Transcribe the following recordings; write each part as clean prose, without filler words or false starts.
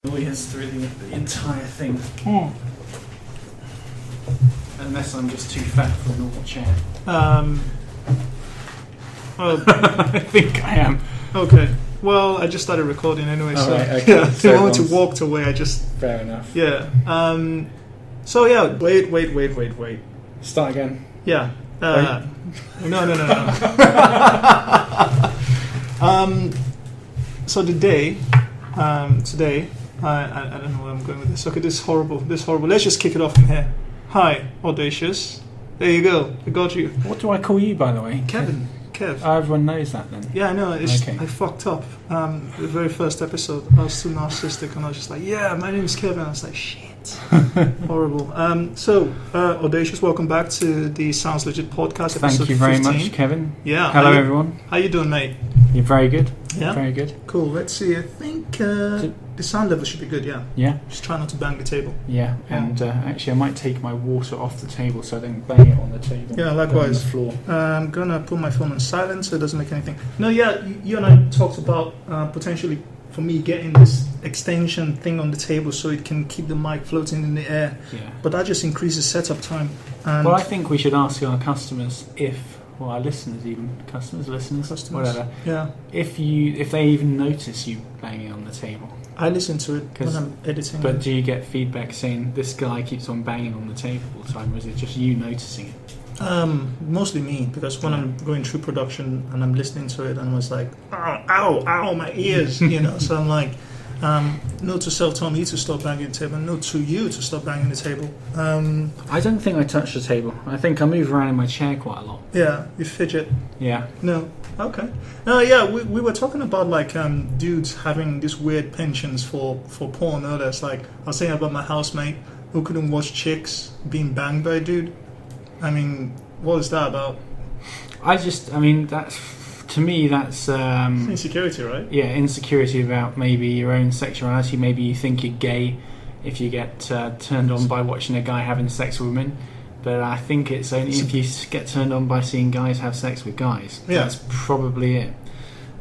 Noise through the entire thing. Unless I'm just too fat for a normal chair. I think I am. Okay. Well, I just started recording anyway, All so right, okay. yeah, So the moment you walked away, I just... Fair enough. Yeah. So yeah, wait. Start again. Yeah. No. So today, I don't know where I'm going with this. Okay, this is horrible. Let's just kick it off from here. Hi, Audacious. There you go. I got you. What do I call you, by the way? Kev. Oh, everyone knows that then. Yeah, I know. Okay. I fucked up. The very first episode, I was too narcissistic, and I was just like, "Yeah, my name is Kevin." I was like, "Shit, horrible." So, Audacious, welcome back to the Sounds Legit podcast. Thank you very 15. much, Kevin. Yeah. Hello, everyone. How you doing, mate? You're very good. Yeah. Very good. Cool. Let's see. I think the sound level should be good. Yeah. Yeah. Just try not to bang the table. Yeah. And actually, I might take my water off the table so I don't bang it on the table. Yeah, likewise. On the floor. I'm gonna put my phone on silent so it doesn't make anything. No, yeah. You and I talked about potentially for me getting this extension thing on the table so it can keep the mic floating in the air. Yeah. But that just increases setup time. And Well, I think we should ask our customers or our listeners even, listeners, whatever. Yeah. If they even notice you banging on the table. I listen to it when I'm editing. But do you get feedback saying this guy keeps on banging on the table all the time, or is it just you noticing it? Mostly me, because when I'm going through production and I'm listening to it and I was like, ow, my ears, so I'm like, note to self, tell me to stop banging the table, note to you to stop banging the table. I don't think I touch the table. I think I move around in my chair quite a lot. Yeah, you fidget. Yeah. No. Okay. No, yeah, we were talking about like dudes having these weird penchants for porn earlier. It's like I was saying about my housemate who couldn't watch chicks being banged by a dude. I mean, what is that about? That's to me that's insecurity, right? Yeah, insecurity about maybe your own sexuality. Maybe you think you're gay if you get turned on by watching a guy having sex with women. But I think it's only if you get turned on by seeing guys have sex with guys. Yeah. That's probably it.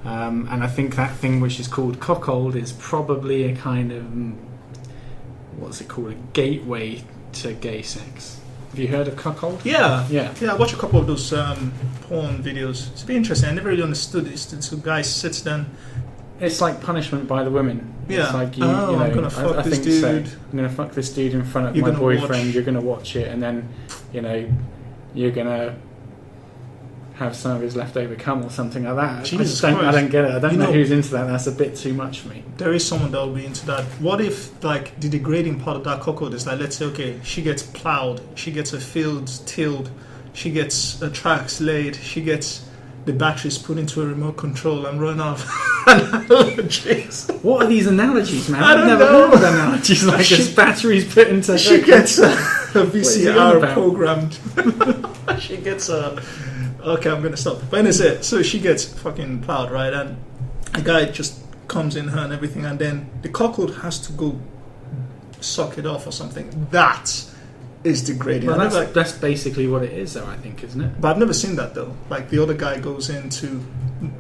And I think that thing which is called cuckold is probably a kind of what's it called? A gateway to gay sex. Have you heard of cuckold? Yeah. Yeah. I watched a couple of those porn videos. It's been interesting. I never really understood it. So guys sits down. It's like punishment by the women. Yeah. It's like I'm gonna fuck this dude. So. I'm gonna fuck this dude in front of You're my gonna boyfriend. watch. You're gonna watch it, and then, you're gonna have some of his leftover cum or something like that. Jesus I Christ. don't get it. I don't know who's into that. That's a bit too much for me. There is someone that will be into that. What if, like, the degrading part of that cuckold is like, let's say, okay, she gets plowed, she gets her fields tilled, she gets her tracks laid, she gets the batteries put into a remote control and run off. Analogies. What are these analogies, man? I don't I've never know. heard of analogies like this. Batteries put into... She gets a What is he on VCR about? programmed. She gets a... Okay, I'm going to stop. But anyway, so she gets fucking plowed, right? And the guy just comes in her and everything, and then the cuckold has to go suck it off or something. That is degrading. Well, that's basically what it is, though, I think, isn't it? But I've never seen that, though. Like, the other guy goes into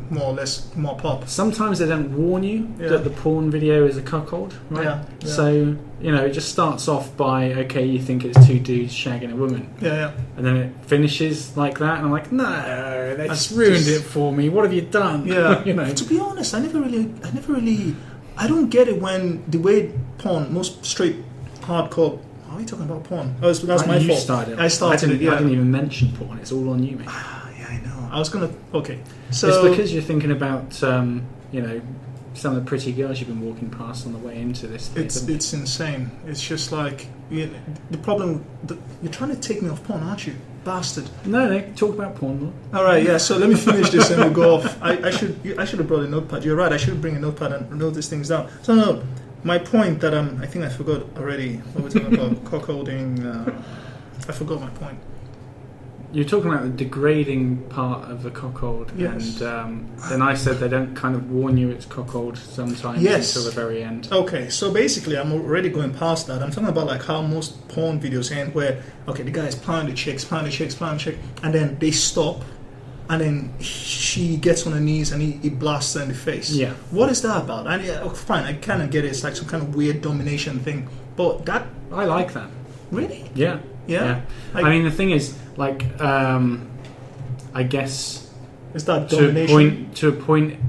more or less more pop. Sometimes they don't warn you that the porn video is a cuckold, right? Yeah. So, it just starts off by, okay, you think it's two dudes shagging a woman. Yeah. And then it finishes like that, and I'm like, no, they just ruined it for me. What have you done? Yeah. You To be honest, I don't get it when the way porn, most straight, hardcore... Why are you talking about porn? That's my You fault. started. I started it, yeah. I didn't even mention porn. It's all on you, mate. Yeah, I know. I was going to... Okay. So it's because you're thinking about, some of the pretty girls you've been walking past on the way into this thing. It's insane. It's just like... the problem... You're trying to take me off porn, aren't you? Bastard. No, talk about porn. All right, yeah. So let me finish this and we'll go off. I should have brought a notepad. You're right. I should bring a notepad and note these things down. So no, my point that I think I forgot already. What we're talking about cuckolding. I forgot my point. You're talking about the degrading part of the cuckold, Yes. and then I said they don't kind of warn you it's cuckold sometimes until the very end. Okay, so basically I'm already going past that. I'm talking about like how most porn videos end where, okay, the guy is plowing the chicks, and then they stop, and then she gets on her knees and he blasts her in the face. Yeah. What is that about? And fine, I kind of get it. It's like some kind of weird domination thing. But that... I like that. Really? Yeah. Yeah? I mean, the thing is, like, I guess... Is that domination? To a point,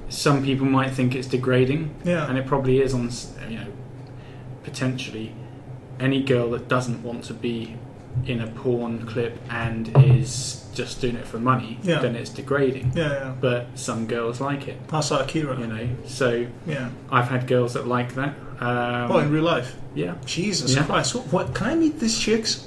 some people might think it's degrading. Yeah. And it probably is on, potentially any girl that doesn't want to be in a porn clip and is just doing it for money, then it's degrading. Yeah. But some girls like it. That's Akira. So I've had girls that like that. In real life? Yeah. Jesus Christ. What? Can I meet these chicks?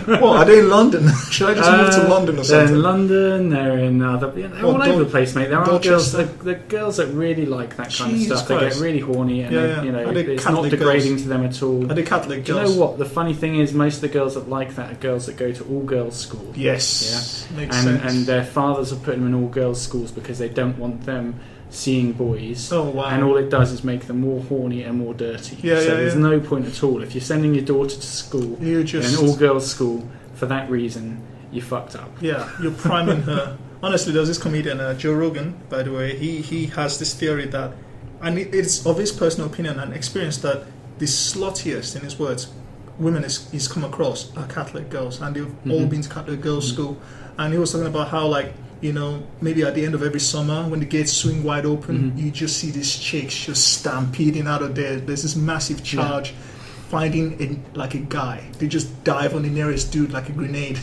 Well, are they in London? Should I just move to London or something? They're in London, they're in other... they're all over the place, mate. There are girls, the girls that really like that kind of stuff. They get really horny and it's not degrading to them at all. Are they Catholic girls? Do you know what? The funny thing is most of the girls that like that are girls that go to all-girls school. Yes. Yeah? Makes sense. And their fathers have put them in all-girls schools because they don't want them seeing boys, and all it does is make them more horny and more dirty. There's no point at all. If you're sending your daughter to school in an all-girls school for that reason, you fucked up. Yeah, you're priming her. Honestly, there's this comedian, Joe Rogan, by the way, he has this theory that, and it's of his personal opinion and experience, that the sluttiest, in his words, women he's come across are Catholic girls, and they've all been to Catholic girls' school. And he was talking about how, like, maybe at the end of every summer when the gates swing wide open, you just see these chicks just stampeding out of there. There's this massive charge, finding a guy. They just dive on the nearest dude like a grenade.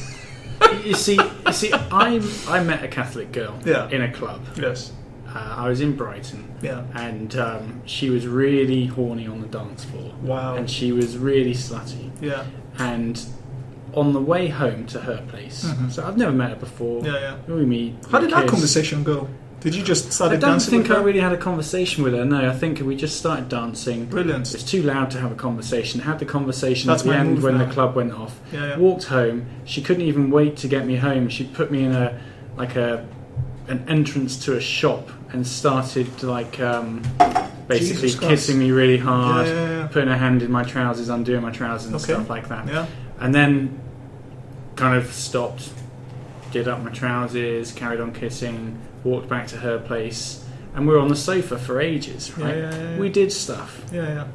You see, I met a Catholic girl in a club. Yes. I was in Brighton. Yeah. And she was really horny on the dance floor. Wow. And she was really slutty. Yeah. And on the way home to her place, so I've never met her before. We meet. How did that conversation go? Did you just start dancing? I don't think I really had a conversation with her. No, I think we just started dancing. Brilliant. It's too loud to have a conversation. Had the conversation at the end when the club went off. Walked home. She couldn't even wait to get me home. She put me in an entrance to a shop and started basically kissing me really hard, putting her hand in my trousers, undoing my trousers and stuff like that. Yeah. And then kind of stopped, did up my trousers, carried on kissing, walked back to her place, and we were on the sofa for ages, right? We did stuff.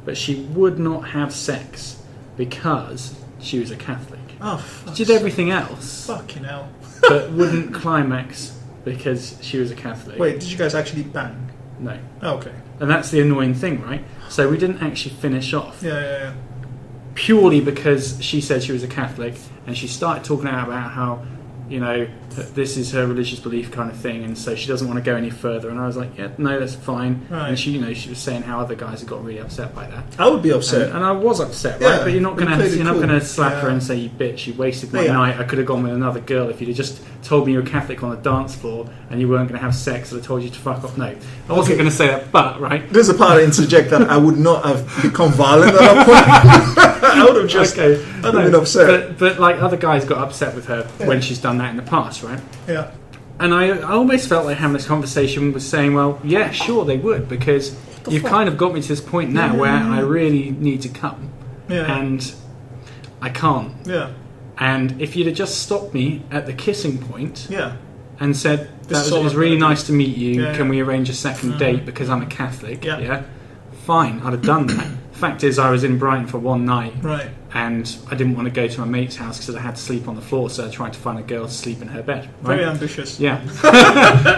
But she would not have sex because she was a Catholic. She did everything else. Fucking hell. But wouldn't climax because she was a Catholic. Wait, did you guys actually bang? No. Oh, okay. And that's the annoying thing, right? So we didn't actually finish off. Yeah. Purely because she said she was a Catholic and she started talking about how, this is her religious belief kind of thing, and so she doesn't want to go any further. And I was like, yeah, no, that's fine. Right. And she, she was saying how other guys had got really upset by that. I would be upset, and I was upset, right? But you're not gonna slap her and say, you bitch, you wasted my night. I could have gone with another girl if you'd have just told me you were Catholic on the dance floor and you weren't going to have sex. So I told you to fuck off. No, I wasn't going to say that, but right. There's a part I interject that I would not have become violent at that point. I would have just I'd have been upset. But like other guys got upset with her when she's done that in the past, right? Yeah. And I almost felt like having this conversation was saying, well, yeah, sure they would, because you've kind of got me to this point now where I really need to come. Yeah. And I can't. Yeah. And if you'd have just stopped me at the kissing point and said, it was really nice to meet you, can we arrange a second date because I'm a Catholic? Yeah. Fine, I'd have done that. Fact is, I was in Brighton for one night, right, and I didn't want to go to my mate's house because I had to sleep on the floor, so I tried to find a girl to sleep in her bed. Right? Very ambitious. Yeah.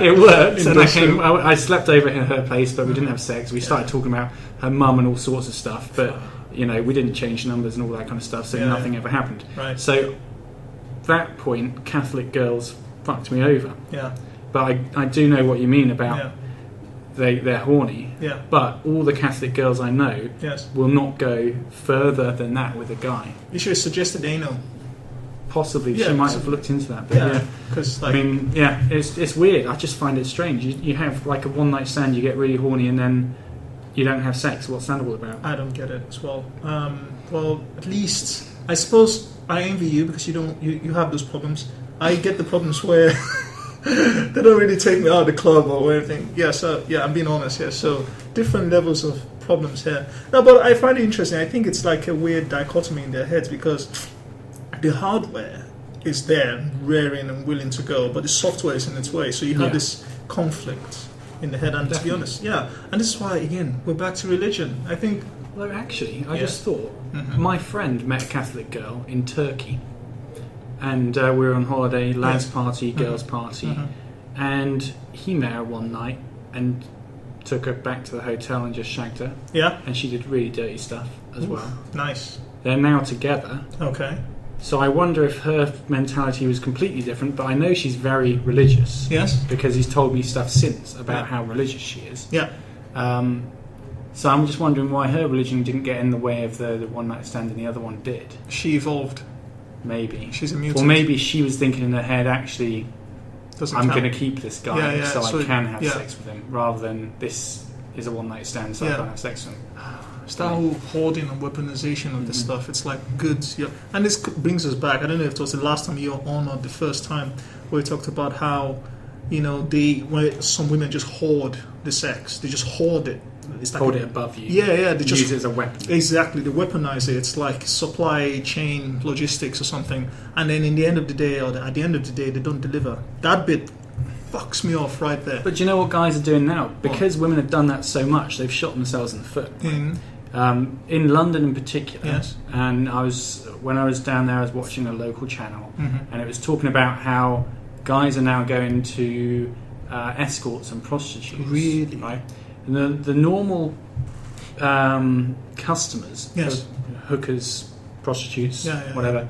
It worked, and I slept over in her place, but we didn't have sex. We started talking about her mum and all sorts of stuff, but we didn't change numbers and all that kind of stuff, so nothing ever happened. Right. So that point, Catholic girls fucked me over. Yeah. But I do know what you mean about they're horny. Yeah. But all the Catholic girls I know will not go further than that with a guy. You should have suggested anal. Possibly, she might have looked into that. But because it's weird. I just find it strange. You have like a one night stand, you get really horny, and then you don't have sex. What's that all about? I don't get it as well. Well, at least I suppose I envy you because you have those problems. I get the problems where they don't really take me out of the club or anything. I'm being honest. So different levels of problems here. No, but I find it interesting. I think it's like a weird dichotomy in their heads because the hardware is there, raring and willing to go, but the software is in its way. So you have this conflict in the head. And to be honest, and this is why, again, we're back to religion. I think... Well, actually, I just thought, my friend met a Catholic girl in Turkey, and we were on holiday, lads party, girls party, and he met her one night and took her back to the hotel and just shagged her. Yeah. And she did really dirty stuff as well. Nice. They're now together. Okay. So I wonder if her mentality was completely different, but I know she's very religious. Yes. Because he's told me stuff since about how religious she is. Yeah. So I'm just wondering why her religion didn't get in the way of the one night stand and the other one did. She evolved. Maybe. She's a mutant. Or maybe she was thinking in her head, actually, I'm going to keep this guy so I can have sex with him, rather than this is a one night stand so I can't have sex with him. It's that whole hoarding and weaponization of this stuff. It's like goods. Yeah. And this brings us back. I don't know if it was the last time you were on or the first time, where we talked about how, where some women just hoard the sex. They just hoard it. It's like hold it above you. Yeah. They just use it as a weapon. Exactly. They weaponize it. It's like supply chain logistics or something. And then at the end of the day, they don't deliver. That bit fucks me off right there. But do you know what guys are doing now? Because women have done that so much, they've shot themselves in the foot. In London in particular. Yes. And when I was down there, I was watching a local channel, and it was talking about how guys are now going to escorts and prostitutes. Really? Right? And the normal customers, hookers, prostitutes, whatever,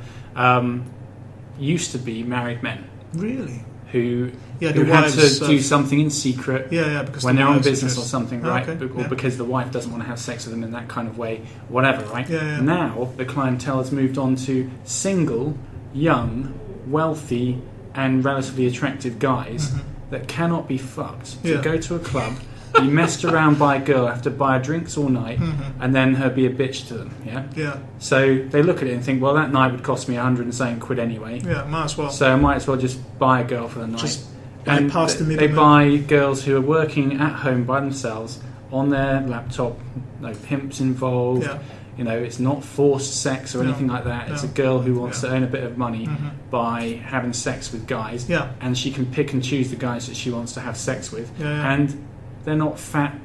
used to be married men. Really? Who had to do something in secret because when they're on business or something, right? Okay. Or because the wife doesn't want to have sex with them in that kind of way, whatever, right? Yeah. Now the clientele has moved on to single, young, wealthy and relatively attractive guys that cannot be fucked to go to a club, be messed around by a girl, have to buy her drinks all night, and then her be a bitch to them. Yeah. So they look at it and think, well, that night would cost me 100 and something quid anyway. Yeah, might as well. So I might as well just buy a girl for the night. And they middleman. buy girls who are working at home by themselves on their laptop. No pimps involved. Yeah. It's not forced sex or anything like that. It's a girl who wants to earn a bit of money by having sex with guys, and she can pick and choose the guys that she wants to have sex with. And they're not fat,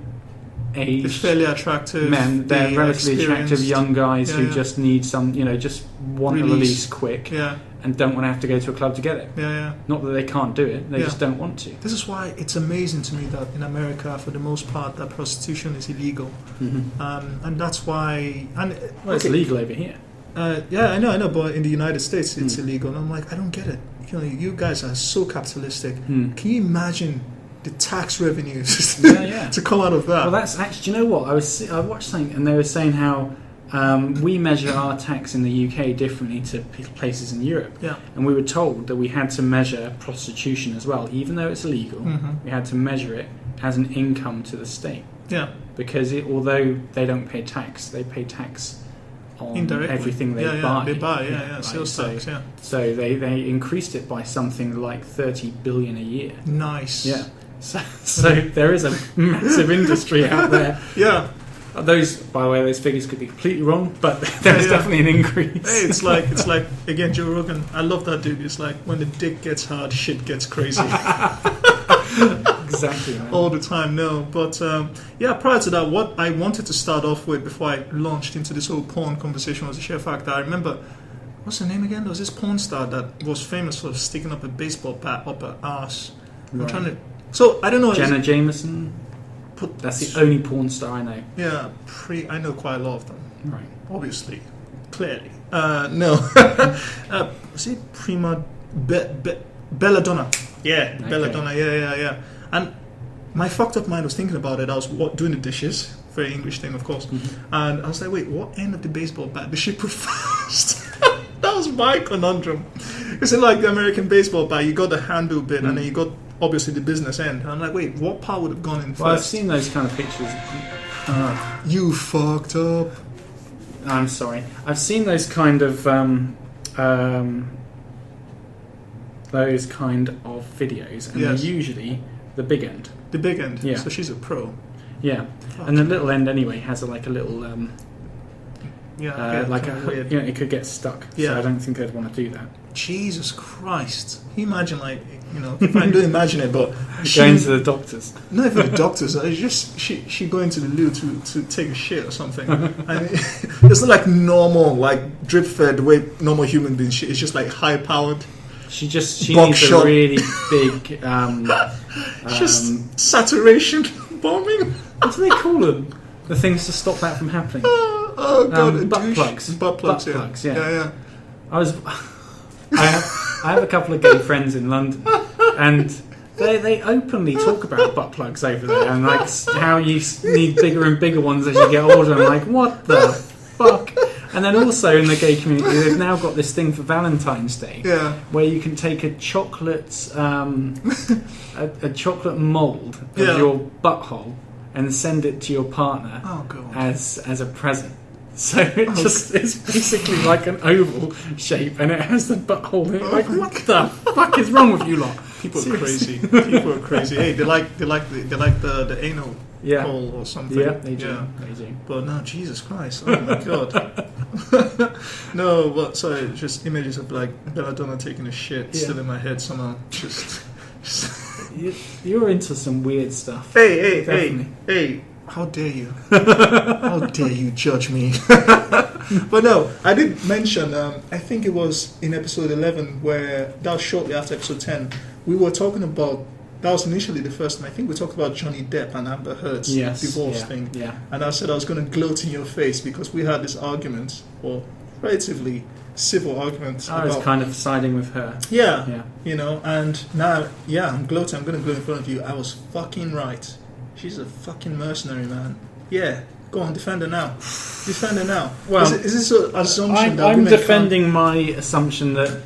aged, they're fairly attractive men. They're relatively attractive young guys who just need some, just want a release quick, and don't want to have to go to a club to get it. Not that they can't do it; they just don't want to. This is why it's amazing to me that in America, for the most part, that prostitution is illegal, and that's why. And it's legal over here. I know, but in the United States, it's illegal. And I'm like, I don't get it. You guys are so capitalistic. Can you imagine the tax revenues to come out of that? Well, that's actually. Do you know what? I watched something, and they were saying how we measure our tax in the UK differently to places in Europe. Yeah. And we were told that we had to measure prostitution as well, even though it's illegal. We had to measure it as an income to the state. Yeah. Because although they don't pay tax, they pay tax on everything they buy. They buy, right? Sales tax, So they increased it by something like 30 billion a year. Nice. Yeah. So there is a massive industry out there. Yeah. Those, by the way, those figures could be completely wrong, but there's definitely an increase. Hey, it's like again, Joe Rogan. I love that dude. It's like when the dick gets hard, shit gets crazy. Exactly. Man. All the time. No, but prior to that, what I wanted to start off with before I launched into this whole porn conversation was the sheer fact that I remember, what's her name again? There was this porn star that was famous for sticking up a baseball bat up her ass. I'm trying to. So I don't know. Jenna Jameson. That's the only porn star I know. Yeah, I know quite a lot of them. Right. Obviously, clearly. No. Was it Prima Belladonna? Yeah, okay. Belladonna. Yeah. And my fucked up mind was thinking about it. I was doing the dishes, very English thing, of course. And I was like, wait, what end of the baseball bat does she put first? That was my conundrum. It's like the American baseball bat. You got the handle bit, and then you got obviously the business end. And I'm like, wait, what part would have gone in first? Well, I've seen those kind of pictures. You fucked up. I'm sorry. I've seen those kind of videos, and they're usually the big end. The big end. Yeah. So she's a pro. Yeah. And the little end anyway has a little weird. It could get stuck. Yeah. So I don't think I'd want to do that. Jesus Christ! Can you imagine, if I do imagine it, but Going to the doctors. not even the doctors. It's just she going to the loo to take a shit or something. And it's not like normal, like drip fed the way normal human beings shit. It's just like high powered. She needs Buckshot. a really big. Just saturation bombing. What do they call them? The things to stop that from happening. Oh god, a butt douche. plugs. Butt plugs. Butt Yeah. plugs, yeah. Yeah. I have a couple of gay friends in London, and they openly talk about butt plugs over there, and like how you need bigger and bigger ones as you get older. I'm like, what the fuck? And then also in the gay community, they've now got this thing for Valentine's Day, Yeah. where you can take a chocolate a chocolate mould of Yeah. your butthole and send it to your partner Oh god. as a present. So it's basically like an oval shape, and it has the butthole in it. Like, what the fuck is wrong with you lot? People are Seriously. crazy. People are crazy. Hey, they like the anal Yeah. hole or something. Yeah, they do. Yeah. They do. But no, Jesus Christ! Oh my god! No, but sorry, just images of like Belladonna taking a shit Yeah. still in my head somehow. Just You're into some weird stuff. hey, Definitely. hey! How dare you? How dare you judge me? But no, I did mention. I think it was in episode 11 where that was shortly after episode 10. We were talking about. That was initially the first time. I think we talked about Johnny Depp and Amber Heard's divorce thing. Yeah. And I said I was going to gloat in your face because we had this argument, or relatively civil argument. I was kind of siding with her. Yeah, Yeah. and now, I'm gloating. I'm going to gloat in front of you. I was fucking right. She's a fucking mercenary, man. Yeah, go on, defend her now. Defend her now. Well, is this an assumption that I'm women defending my assumption that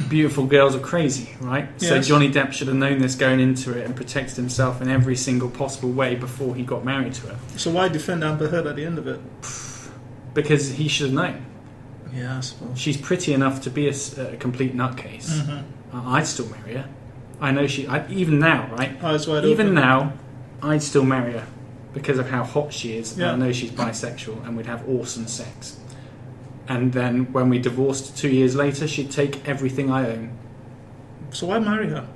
beautiful girls are crazy, right? So Yes. Johnny Depp should have known this going into it and protected himself in every single possible way before he got married to her. can't? So why defend Amber Heard at the end of it? Because he should have known. Yeah, I suppose. She's pretty enough to be a complete nutcase. I'd still marry her. I know even now, right? Eyes wide Even open. now, I'd still marry her because of how hot she is. Yeah. And I know she's bisexual, and we'd have awesome sex. And then when we divorced 2 years later, she'd take everything I own So why marry her?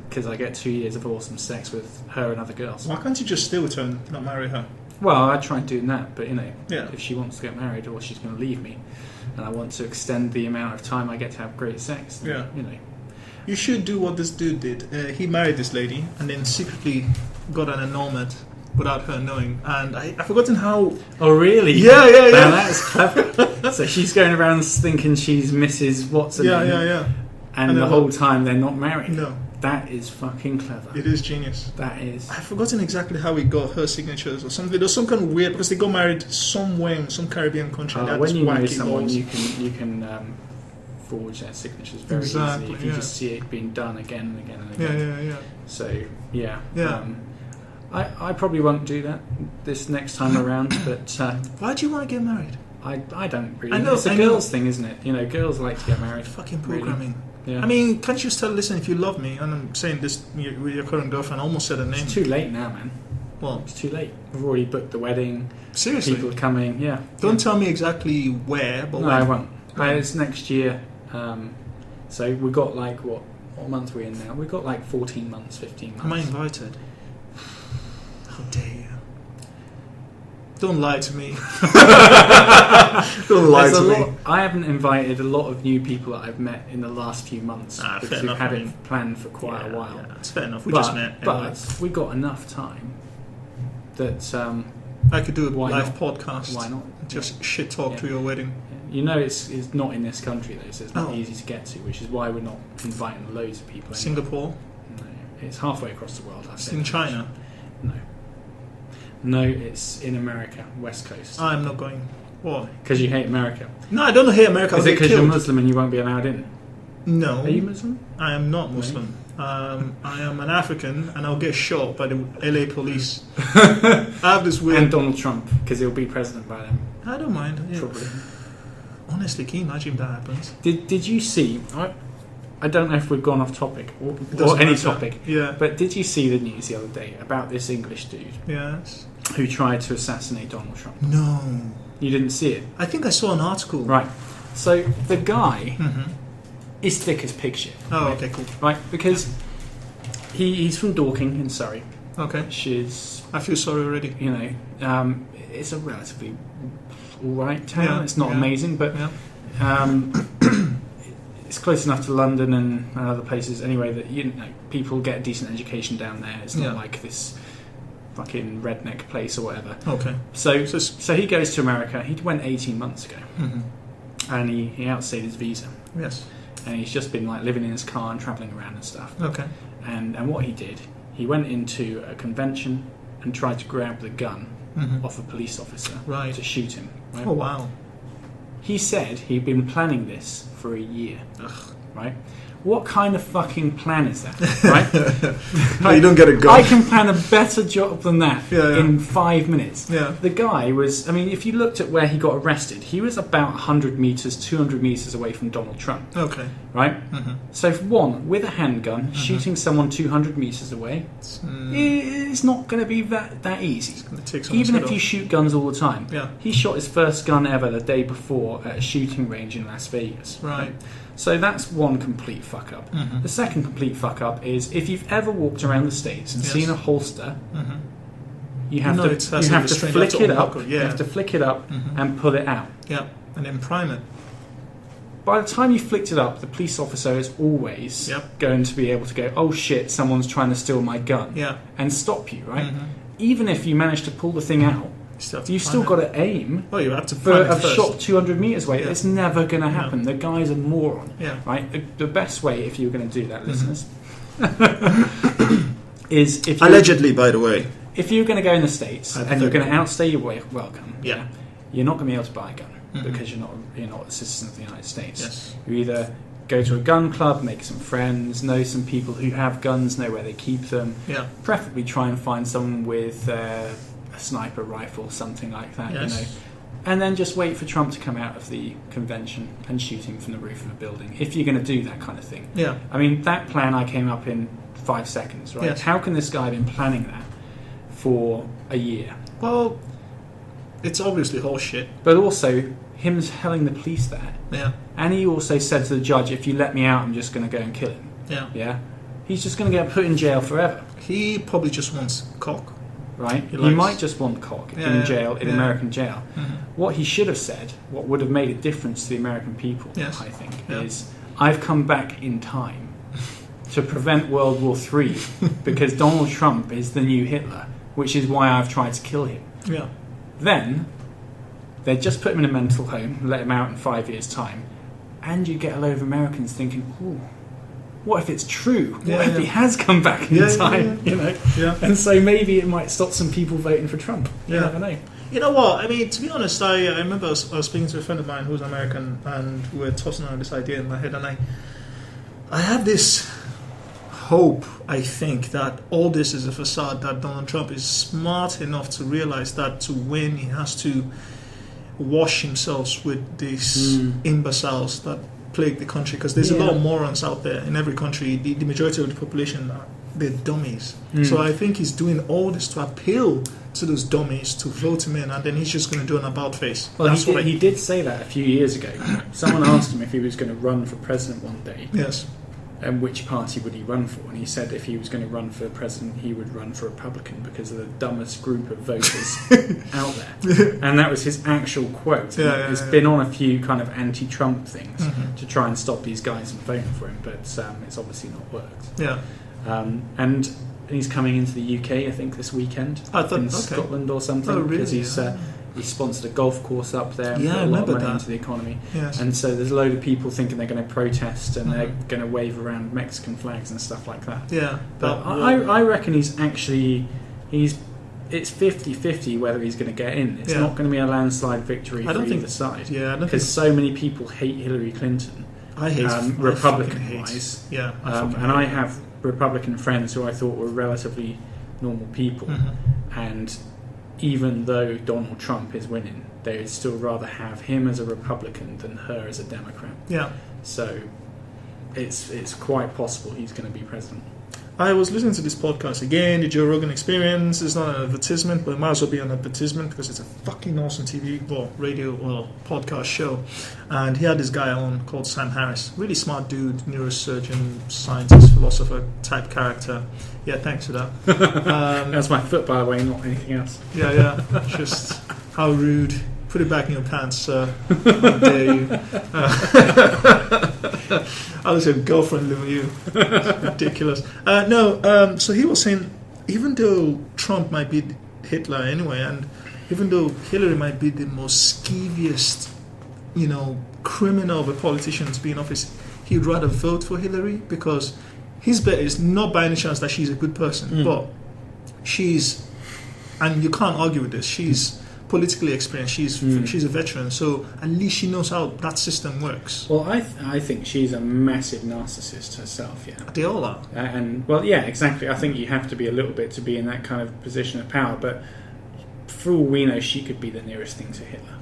because I get 2 years of awesome sex with her and other girls. Why can't you just stay with her and not marry her? Well, I'd try doing that, but Yeah. if she wants to get married or she's going to leave me, and I want to extend the amount of time I get to have great sex, then, Yeah. You should do what this dude did. He married this lady and then secretly got an annulment without her knowing. And I've forgotten how. Oh, really? Yeah. Now that's clever. So she's going around thinking she's Mrs. Watson. Yeah. And And the then whole time they're not married. No, That is fucking clever. it is genius. That is. I've forgotten exactly how he got her signatures or something. There's some kind of weird because they got married somewhere in some Caribbean country. and they had When this you know wacky someone, laws. you can forge their signatures very Exactly, easily if you yeah. just see it being done again and again and again. Yeah. So yeah. Yeah. I probably won't do that this next time around, but Why do you want to get married? I don't really. I know, It's a I know. girls thing, isn't it? Girls like to get married. Fucking Really. programming. Yeah. I mean, can't you just tell, listen, if you love me, and I'm saying this with your current girlfriend, I almost said her name. It's too late now, man. Well, It's too late. We've already booked the wedding. seriously. People are coming. Yeah. Don't tell me exactly where, but No, when. I won't. It's next year. So we've got like what month are we in now? We've got like 14 months, 15 months. Am I invited? How dare you? Don't lie to me. Don't lie There's to a me. lot, I haven't invited a lot of new people that I've met in the last few months Ah, because fair we've enough, had I it mean. planned for quite a while. Yeah, it's fair enough. We but, just met. but anyway. we got enough time that I could do a why live not? podcast. Why not? Just shit talk Yeah. to your wedding. it's not in this country though, so it's not Oh. easy to get to, which is why we're not inviting loads of people. Anyway. Singapore. No, it's halfway across the world. It's in China. No, it's in America, West Coast. I'm not going. Why? Because you hate America. No, I don't hate America. Is I'll it get because you're killed. Muslim and you won't be allowed in? No, Are you Muslim? I am not Muslim. I am an African, and I'll get shot by the LA police. I have this And weird. Donald Trump, because he'll be president by then, I don't mind. Yeah. probably. Honestly, can you imagine if that happens? Did you see? I don't know if we've gone off topic or Doesn't any matter. topic, Yeah. but did you see the news the other day about this English dude Yes. who tried to assassinate Donald Trump? No. You didn't see it? I think I saw an article. Right. So the guy is thick as pig shit. Oh, right? okay, cool. Right, because he's from Dorking in Surrey. Okay. Which is... I feel sorry already. You know, it's a relatively alright town. Yeah, It's not amazing, but it's close enough to London and other places anyway that people get a decent education down there. It's not like this fucking redneck place or whatever. Okay. So he goes to America. He went 18 months ago, and he outstayed his visa. Yes. And he's just been like living in his car and travelling around and stuff. Okay. And what he did, he went into a convention and tried to grab the gun off a police officer to shoot him. Right? Oh wow. He said he'd been planning this for a year. Ugh. Right? What kind of fucking plan is that? Right? No, you don't get a gun. I can plan a better job than that in 5 minutes. Yeah. The guy was, I mean, if you looked at where he got arrested, he was about 100 metres, 200 metres away from Donald Trump. Okay. Right? So for one, with a handgun, shooting someone 200 metres away, it's not going to be that easy. It's going to take even if you shoot guns all the time. Yeah. He shot his first gun ever the day before at a shooting range in Las Vegas. Right. So that's one complete fuck up. The second complete fuck up is if you've ever walked around the States and seen a holster, you have to flick it up. You have to flick it up and pull it out. Yeah, and then prime it. By the time you flicked it up, the police officer is always going to be able to go, oh shit, someone's trying to steal my gun, and stop you, right? Even if you manage to pull the thing out, you've still got to aim. Well, you have to for a shot 200 metres away. Yeah. It's never going to happen. No. The guy's a moron. Yeah. Right? The best way, if you were going to do that, listeners, is if you allegedly, by the way, if you're going to go in the States and you're going to outstay your welcome, yeah, you're not going to be able to buy a gun because you're not a citizen of the United States. Yes. You either go to a gun club, make some friends, know some people who have guns, know where they keep them. Yeah. Preferably try and find someone with a sniper rifle, something like that, Yes. you know. And then just wait for Trump to come out of the convention and shoot him from the roof of a building, if you're going to do that kind of thing. Yeah. I mean, that plan I came up in 5 seconds, right? Yes. How can this guy have been planning that for a year? Well, it's obviously horseshit. But also, him telling the police that. Yeah. And he also said to the judge, if you let me out, I'm just going to go and kill him. Yeah. Yeah? He's just going to get put in jail forever. He probably just wants cock. Right? He likes- might just want cock in jail, in American jail. What he should have said, what would have made a difference to the American people, Yes. I think, Yeah. is I've come back in time to prevent World War III because Donald Trump is the new Hitler, which is why I've tried to kill him. Yeah. Then they'd just put him in a mental home, let him out in 5 years' time, and you get a load of Americans thinking, ooh, what if it's true? Yeah, what if yeah. he has come back in time? You know? Yeah. And so maybe it might stop some people voting for Trump. You Yeah. never know. You know what? I mean, to be honest, I remember I was speaking to a friend of mine who's American, and we were tossing around this idea in my head, and I have this hope, I think, that all this is a facade, that Donald Trump is smart enough to realize that to win, he has to wash himself with these imbeciles that plague the country, because there's a lot of morons out there in every country. The majority of the population, they're dummies. So I think he's doing all this to appeal to those dummies to vote him in, and then he's just going to do an about face. Well, That's he did say that a few years ago. Someone asked him if he was going to run for president one day, Yes. and which party would he run for? And he said if he was going to run for president, he would run for Republican because of the dumbest group of voters out there. And that was his actual quote. It's been on a few kind of anti-Trump things to try and stop these guys from voting for him, but it's obviously not worked. Yeah. And he's coming into the UK, I think, this weekend in Scotland or something. Oh, really? Because he's sponsored a golf course up there and Yeah, put I a lot of remember money that. into the economy. Yes. And so there's a load of people thinking they're going to protest and they're going to wave around Mexican flags and stuff like that. Yeah. But I reckon it's 50-50 whether he's going to get in. It's not going to be a landslide victory for either side. Yeah, I don't because so many people hate Hillary Clinton. I hate Republican-wise. Yeah. And I have Republican friends who I thought were relatively normal people. And even though Donald Trump is winning, they would still rather have him as a Republican than her as a Democrat. Yeah. So it's quite possible he's going to be president. I was listening to this podcast again, the Joe Rogan Experience. It's not an advertisement, but it might as well be an advertisement because it's a fucking awesome radio, podcast show. And he had this guy on called Sam Harris. Really smart dude, neurosurgeon, scientist, philosopher type character. Yeah, thanks for that. That's my foot, by the way, not anything else. Yeah. Just how rude. Put it back in your pants, sir. How dare you? I'll let your girlfriend live with you. It's ridiculous. So he was saying, even though Trump might be Hitler anyway, and even though Hillary might be the most skeeviest, criminal of a politician to be in office, he'd rather vote for Hillary because his bet is not by any chance that she's a good person, but she's, and you can't argue with this, she's politically experienced, she's a veteran, so at least she knows how that system works. Well, I think she's a massive narcissist herself, yeah. They all are. Exactly. I think you have to be a little bit to be in that kind of position of power, but for all we know, she could be the nearest thing to Hitler.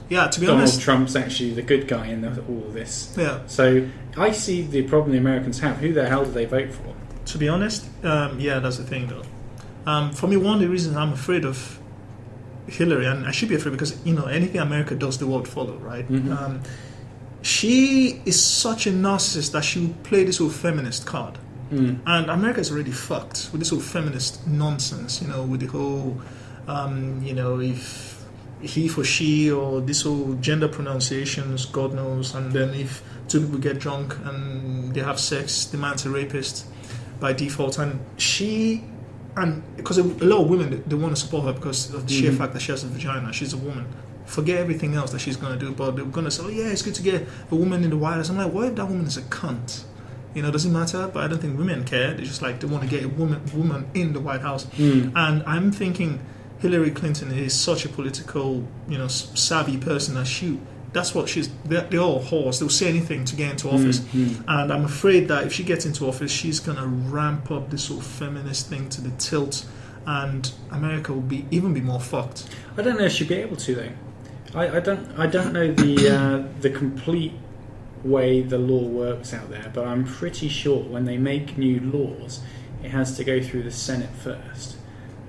Yeah, to be Donald honest, Trump's actually the good guy in all of this. Yeah. So I see the problem the Americans have. Who the hell do they vote for? To be honest, that's the thing though. For me, one of the reasons I'm afraid of Hillary, and I should be afraid because anything America does, the world follow, right? Mm-hmm. She is such a narcissist that she would play this whole feminist card, and America is already fucked with this whole feminist nonsense. With the whole, if he for she or this whole gender pronunciations, God knows, and then if two people get drunk and they have sex, the man's a rapist by default, and she. And because a lot of women, they want to support her because of the sheer fact that she has a vagina. She's a woman. Forget everything else that she's going to do, but they're going to say, it's good to get a woman in the White House. I'm like, what if that woman is a cunt? Does it matter? But I don't think women care. They just they want to get a woman in the White House. And I'm thinking Hillary Clinton is such a political, savvy person that that's what they're all whores. They'll say anything to get into office. And I'm afraid that if she gets into office, she's going to ramp up this sort of feminist thing to the tilt, and America will be more fucked. I don't know if she'll be able to, though. I don't know the complete way the law works out there, but I'm pretty sure when they make new laws, it has to go through the Senate first.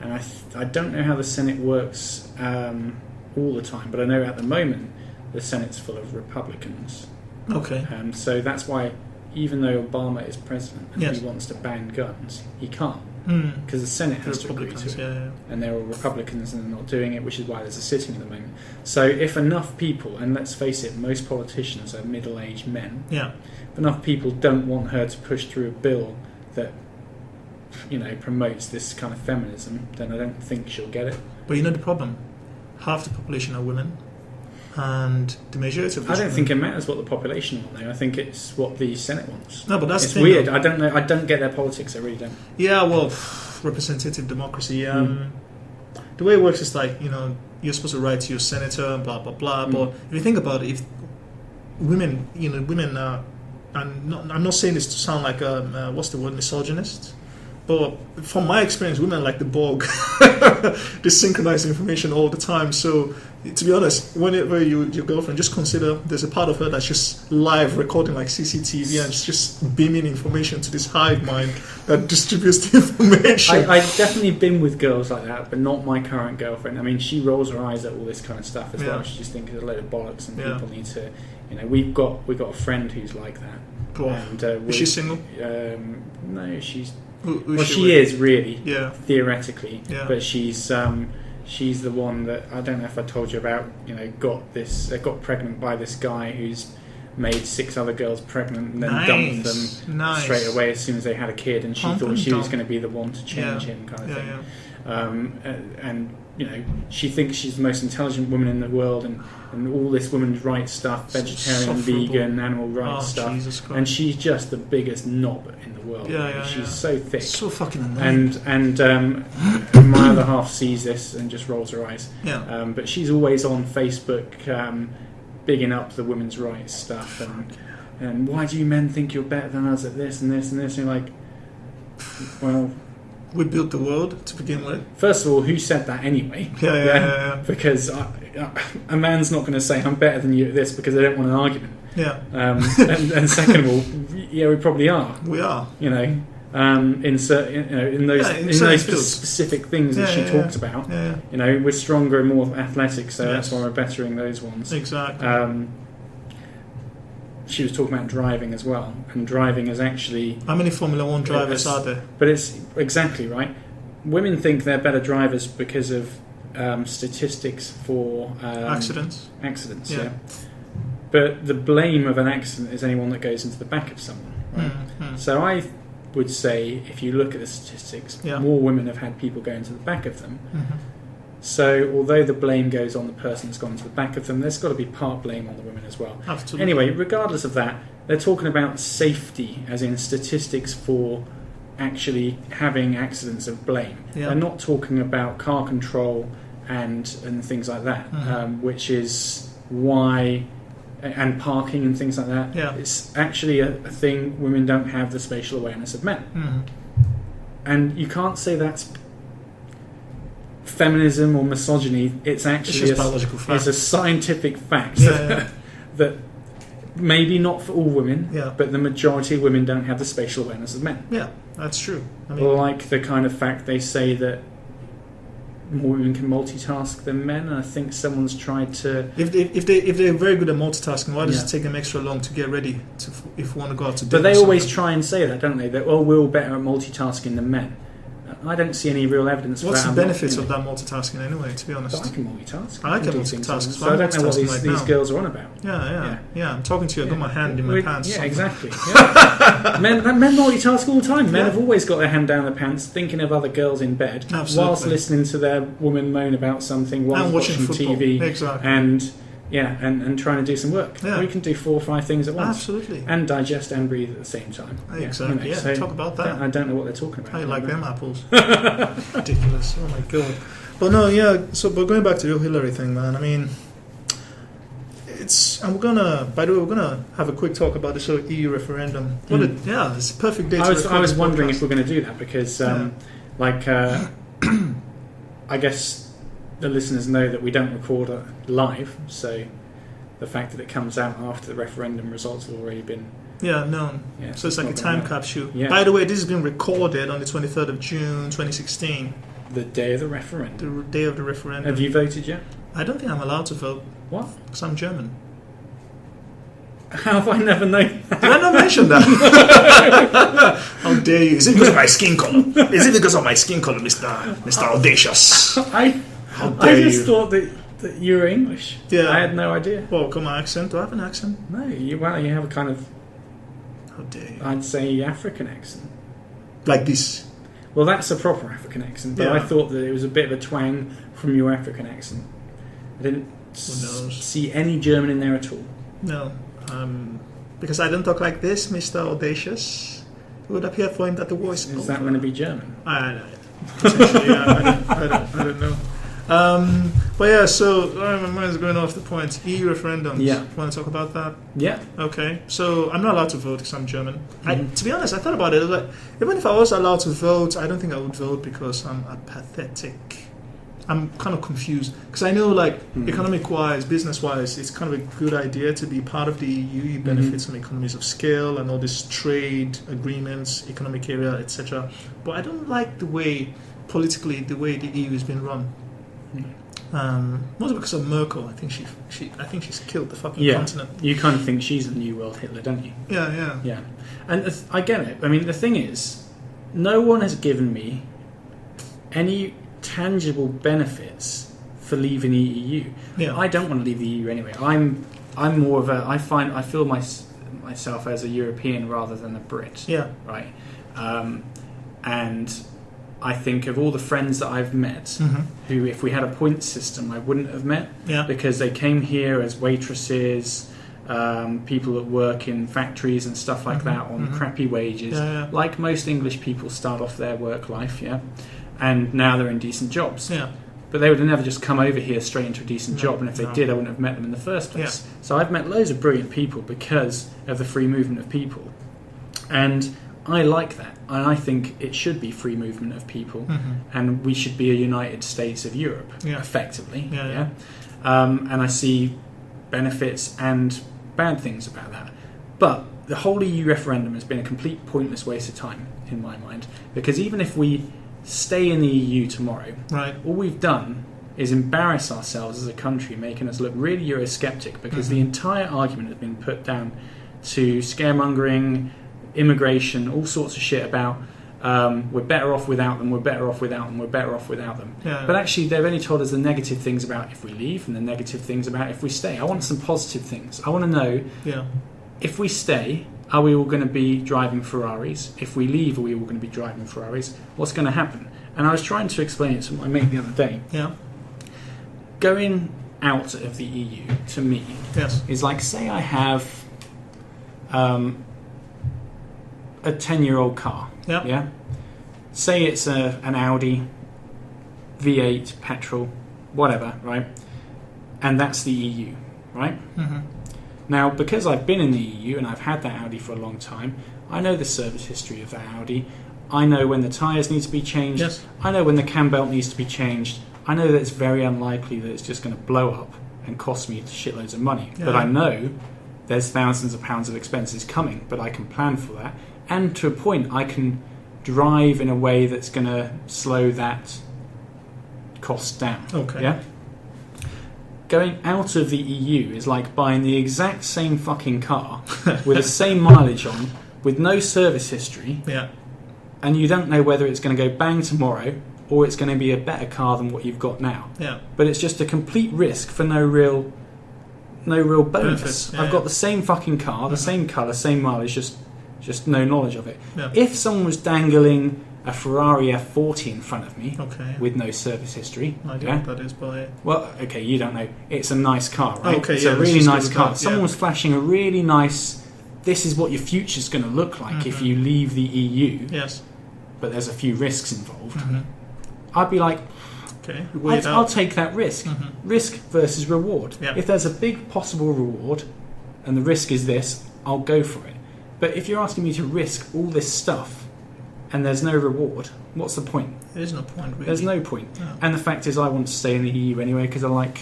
And I don't know how the Senate works all the time, but I know at the moment the Senate's full of Republicans. Okay. So that's why, even though Obama is president and he wants to ban guns, he can't. Because the Senate has to agree to it. Yeah. And they're all Republicans and they're not doing it, which is why there's a sitting at the moment. So if enough people, and let's face it, most politicians are middle-aged men, if enough people don't want her to push through a bill that promotes this kind of feminism, then I don't think she'll get it. But the problem? Half the population are women. And the majority of I don't think it matters what the population want, though. I think it's what the Senate wants. No, but that's it's the thing, weird. though. I don't know. I don't get their politics. I really don't. Yeah, well, representative democracy. The way it works is you're supposed to write to your senator and blah blah blah. But if you think about it, if women, women are, I'm not saying this to sound like what's the word, misogynist. But from my experience, women like the Borg. They synchronize information all the time. So, to be honest, whenever your girlfriend, just consider there's a part of her that's just live recording like CCTV and it's just beaming information to this hive mind that distributes the information. I've definitely been with girls like that, but not my current girlfriend. I mean, she rolls her eyes at all this kind of stuff as well. She just thinks it's a load of bollocks and people need to, we've got a friend who's like that. Cool. And, is she single? No, she's... she is really, theoretically, but she's the one that I don't know if I told you about. Got pregnant by this guy who's made 6 other girls pregnant and then dumped them straight away as soon as they had a kid, and she thought she was going to be the one to change him, kind of thing. And she thinks she's the most intelligent woman in the world, and all this women's rights stuff, vegetarian, vegan, animal rights stuff, and she's just the biggest knob in the world. She's so thick, so fucking annoying. And my other half sees this and just rolls her eyes. But she's always on Facebook, bigging up the women's rights stuff, and why do you men think you're better than us at this and this and this? And you're like, well, we built the world to begin with. First of all, who said that anyway? Because a man's not going to say I'm better than you at this because they don't want an argument. And second of all, we probably are. We are. in certain, in those fields. specific things that she talked about. Yeah. We're stronger and more athletic, so that's why we're bettering those ones. Exactly. She was talking about driving as well, and driving is actually... How many Formula 1 drivers are there? But it's exactly right. Women think they're better drivers because of statistics for... accidents. Accidents, yeah. But the blame of an accident is anyone that goes into the back of someone, right? So I would say, if you look at the statistics, more women have had people go into the back of them. So although the blame goes on the person that's gone into the back of them, there's got to be part blame on the women as well. Absolutely. Anyway, regardless of that, they're talking about safety, as in statistics for actually having accidents of blame. They're not talking about car control and things like that, which is why... and parking and things like that. It's actually a thing women don't have the spatial awareness of men. And you can't say that's feminism or misogyny. It's actually biological fact. It's a scientific fact that maybe not for all women, but the majority of women don't have the spatial awareness of men. Yeah, that's true. Like the kind of fact they say that more women can multitask than men, and I think someone's tried to... If they're very good at multitasking, why does it take them extra long to get ready if you want to go out to dinner? But they always try and say that, don't they? That, we're all better at multitasking than men. I don't see any real evidence for that. What's the benefits of that multitasking anyway, to be honest? But I can multitask. I can multitask. So I don't know what these girls are on about. Yeah, I'm talking to you. I've got my hand in my pants. Yeah, exactly. Men multitask all the time. Men have always got their hand down their pants, thinking of other girls in bed, whilst listening to their woman moan about something, whilst watching TV, and trying to do some work. We can do 4 or 5 things at once. Absolutely. And digest and breathe at the same time. Exactly. So talk about that. I don't know what they're talking about. How you like them apples? Ridiculous. Oh my god. But no, but going back to the Hillary thing, man, I mean, by the way, we're gonna have a quick talk about this EU referendum. It's a perfect day I was wondering if we're going to do that because, I guess the listeners know that we don't record it live, so the fact that it comes out after the referendum results have already been known. So it's like a time capsule. By the way, this has been recorded on the 23rd of June 2016. The day of the referendum. The day of the referendum. Have you voted yet? I don't think I'm allowed to vote. What? Because I'm German. How have I never known that? Did I not mention that? How dare you? Is it because of my skin color? Is it because of my skin color, Mr. Audacious? I just thought that you were English. Yeah. I had no idea. Well, come on, accent. Do I have an accent? No, you have a kind of... How dare you? I'd say African accent. Like this? Well, that's a proper African accent, but I thought that it was a bit of a twang from your African accent. I didn't see any German in there at all. No. Because I don't talk like this, Mr. Audacious. It would appear for him that the voice... Is that going to be German? I don't know. Potentially, I don't know. But yeah, so my mind's going off the point. EU referendum. Yeah. You want to talk about that? Yeah. Okay. So I'm not allowed to vote because I'm German. To be honest, I thought about it. Like, even if I was allowed to vote, I don't think I would vote because I'm apathetic. I'm kind of confused because I know, like, economic-wise, business-wise, it's kind of a good idea to be part of the EU. You benefit from economies of scale and all these trade agreements, economic area, etc. But I don't like the way, politically, the way the EU has been run. Mostly because of Merkel. I think she's killed the fucking continent. You kind of think she's the new world Hitler, don't you? Yeah. And I get it. I mean, the thing is, no one has given me any tangible benefits for leaving the EU. I don't want to leave the EU anyway. I'm more of a... I feel myself as a European rather than a Brit. Right. And I think of all the friends that I've met, who, if we had a point system, I wouldn't have met, because they came here as waitresses, people that work in factories and stuff like that on crappy wages. Like most English people start off their work life, and now they're in decent jobs. But they would have never just come over here straight into a decent job, and if they did, I wouldn't have met them in the first place. So I've met loads of brilliant people because of the free movement of people. And I like that. And I think it should be free movement of people, and we should be a United States of Europe, effectively. And I see benefits and bad things about that. But the whole EU referendum has been a complete pointless waste of time in my mind, because even if we stay in the EU tomorrow, right, all we've done is embarrass ourselves as a country, making us look really Eurosceptic, because the entire argument has been put down to scaremongering, immigration, all sorts of shit about we're better off without them, we're better off without them, we're better off without them. Yeah. But actually they've only told us the negative things about if we leave and the negative things about if we stay. I want some positive things. I want to know, if we stay, are we all going to be driving Ferraris? If we leave, are we all going to be driving Ferraris? What's going to happen? And I was trying to explain it to my mate the other day. Yeah. Going out of the EU, to me, is like, say I have a 10-year-old car. Yeah. Say it's an Audi V8 petrol, whatever, right? And that's the EU, right? Mm-hmm. Now, because I've been in the EU and I've had that Audi for a long time, I know the service history of that Audi. I know when the tyres need to be changed. Yes. I know when the cam belt needs to be changed. I know that it's very unlikely that it's just going to blow up and cost me shitloads of money. Yeah. But I know there's thousands of pounds of expenses coming, but I can plan for that. And to a point, I can drive in a way that's going to slow that cost down. Okay. Yeah? Going out of the EU is like buying the exact same fucking car with the same mileage on, with no service history, and you don't know whether it's going to go bang tomorrow or it's going to be a better car than what you've got now. Yeah. But it's just a complete risk for no real bonus. Yeah, I've got the same fucking car, the same colour, same mileage, just no knowledge of it. Yeah. If someone was dangling a Ferrari F40 in front of me with no service history. I don't know what that is, but... Well, okay, you don't know. It's a nice car, right? Okay, it's a really nice car. Someone was Yeah. flashing a really nice... This is what your future's going to look like if you leave the EU. Yes. But there's a few risks involved. I'd be like... Okay, I'll take that risk. Risk versus reward. Yeah. If there's a big possible reward and the risk is this, I'll go for it. But if you're asking me to risk all this stuff and there's no reward, what's the point? There's no point, really. There's no point. Yeah. And the fact is, I want to stay in the EU anyway because I like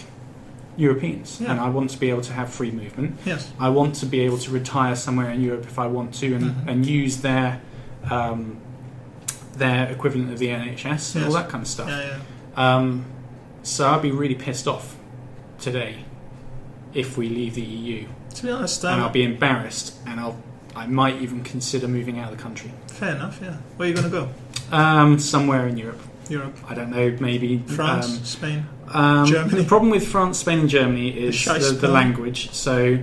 Europeans and I want to be able to have free movement. Yes. I want to be able to retire somewhere in Europe if I want to and use their equivalent of the NHS and all that kind of stuff. So I'd be really pissed off today if we leave the EU. To be honest, and I'll be embarrassed and I might even consider moving out of the country. Fair enough, yeah. Where are you going to go? Somewhere in Europe. I don't know, maybe... France, Spain, Germany? The problem with France, Spain and Germany is the language. So,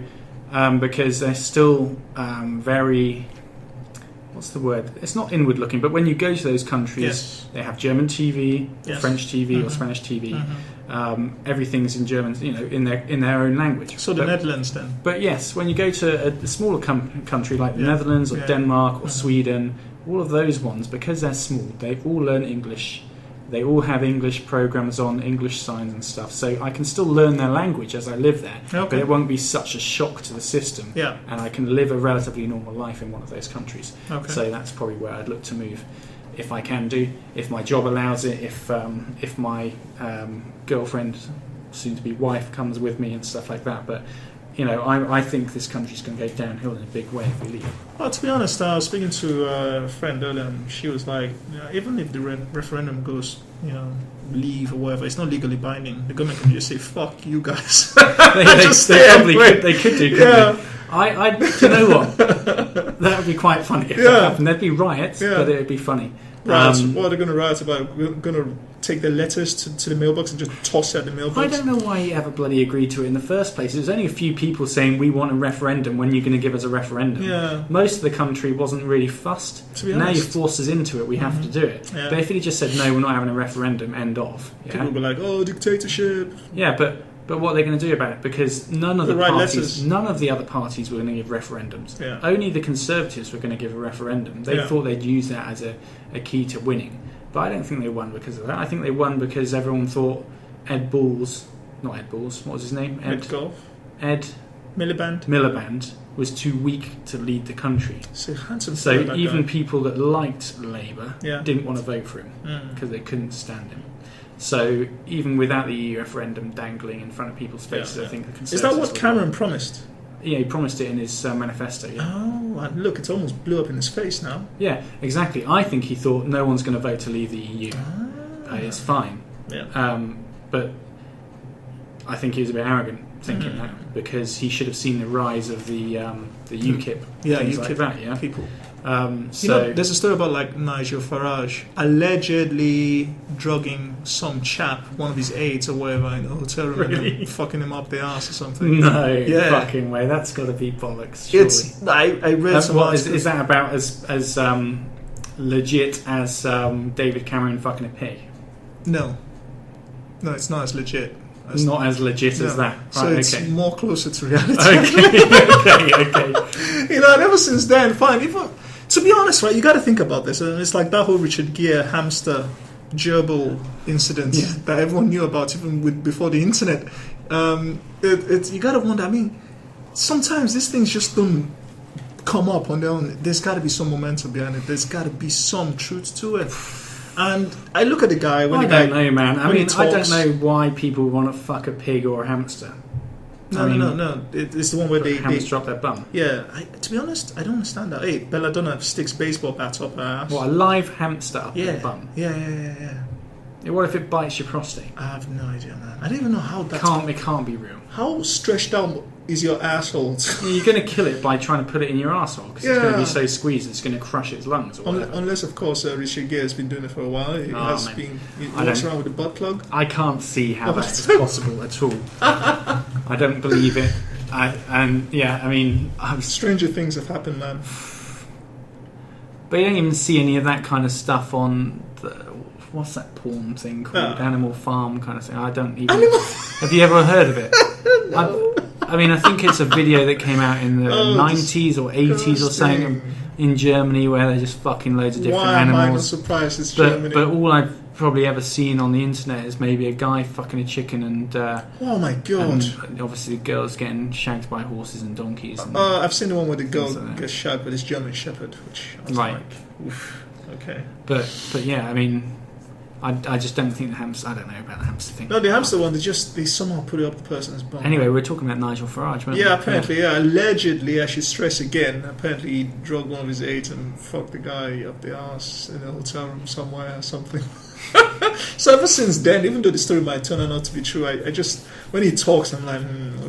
because they're still very... What's the word? It's not inward looking, but when you go to those countries, they have German TV, French TV or Spanish TV. Everything's in German, in their own language. So the Netherlands then? But yes, when you go to a smaller country like the Netherlands or Denmark or Sweden, all of those ones, because they're small, they've all learned English. They all have English programs on, English signs and stuff. So I can still learn their language as I live there, but it won't be such a shock to the system. Yeah. And I can live a relatively normal life in one of those countries. Okay. So that's probably where I'd look to move, if I can do, if my job allows it, if my girlfriend, soon-to-be wife, comes with me and stuff like that. But I think this country's going to go downhill in a big way if we leave. Well, to be honest, I was speaking to a friend earlier, and she was like, even if the referendum goes, leave or whatever, it's not legally binding. The government can just say, "Fuck you guys." they could do. I do you know what? That would be quite funny if that happened. There'd be riots, but it would be funny. Riots. What are they going to riot about? We're going to take their letters to the mailbox and just toss it at the mailbox? I don't know why you ever bloody agreed to it in the first place. There's only a few people saying we want a referendum when you're going to give us a referendum. Yeah. Most of the country wasn't really fussed. To be honest. Now you've forced us into it, we have to do it. Yeah. But if he just said, no, we're not having a referendum, end of. Yeah? People would be like, oh, dictatorship. Yeah, but what are they going to do about it? Because none of the other parties were going to give referendums. Yeah. Only the Conservatives were going to give a referendum. They thought they'd use that as a key to winning. But I don't think they won because of that. I think they won because everyone thought Ed Balls, what was his name? Ed Miliband was too weak to lead the country. So even people that liked Labour didn't want to vote for him because they couldn't stand him. So even without the EU referendum dangling in front of people's faces, I think the Conservatives... Is that what Cameron promised? he promised it in his manifesto. Yeah. Oh, and look, it almost blew up in his face now. Yeah, exactly. I think he thought no one's going to vote to leave the EU. It's fine. Yeah. But I think he was a bit arrogant thinking that, because he should have seen the rise of the UKIP, things UKIP like that. Yeah, people. So there's a story about like Nigel Farage allegedly drugging some chap, one of his aides or whatever, in a hotel room, Really? and then fucking him up the ass or something. no fucking way. That's got to be bollocks. Surely. I read some. What is that about? As legit as David Cameron fucking a pig? No, it's not as legit. Not as legit as that. Right, so it's more closer to reality. Okay. And ever since then, fine. Even to be honest, right, you got to think about this, and it's like that whole Richard Gere hamster gerbil incident that everyone knew about even before the internet. You got to wonder. I mean, sometimes these things just don't come up on their own. There's got to be some momentum behind it. There's got to be some truth to it. And I look at the guy when I don't know, man. I mean, I don't talks. know why people want to fuck a pig or a hamster. No. It's the one where they hamster up their bum. Yeah. To be honest, I don't understand that. Hey, Belladonna sticks baseball bats up her ass. What, a live hamster up their bum? Yeah. What if it bites your prostate? I have no idea, man. I don't even know how that. It can't be real. How stretched out is your asshole? You're going to kill it by trying to put it in your arsehole, because it's going to be so squeezed it's going to crush its lungs or whatever. Unless, of course, Richard Gere has been doing it for a while. He walks around with a butt plug. I can't see how that is possible at all. I don't believe it. Stranger things have happened, man. But you don't even see any of that kind of stuff on what's that porn thing called? Animal Farm kind of thing. I don't even. Have you ever heard of it? No. I think it's a video that came out in the 90s or 80s or something in Germany, where they're just fucking loads of different animals. Why am I not surprised it's Germany? But all I've probably ever seen on the internet is maybe a guy fucking a chicken and... oh my god. And obviously the girl's getting shagged by horses and donkeys. And I've seen the one where the girl gets shagged by this German shepherd, which I was like, oof, okay. But yeah, I mean... I just don't think the hamster... I don't know about the hamster thing. No, the hamster one, they somehow put it up the person's bum. Anyway, we're talking about Nigel Farage, weren't we? Apparently, allegedly, I should stress again, apparently he drugged one of his aides and fucked the guy up the arse in a hotel room somewhere or something. So ever since then, even though the story might turn out not to be true, I just... When he talks, I'm like,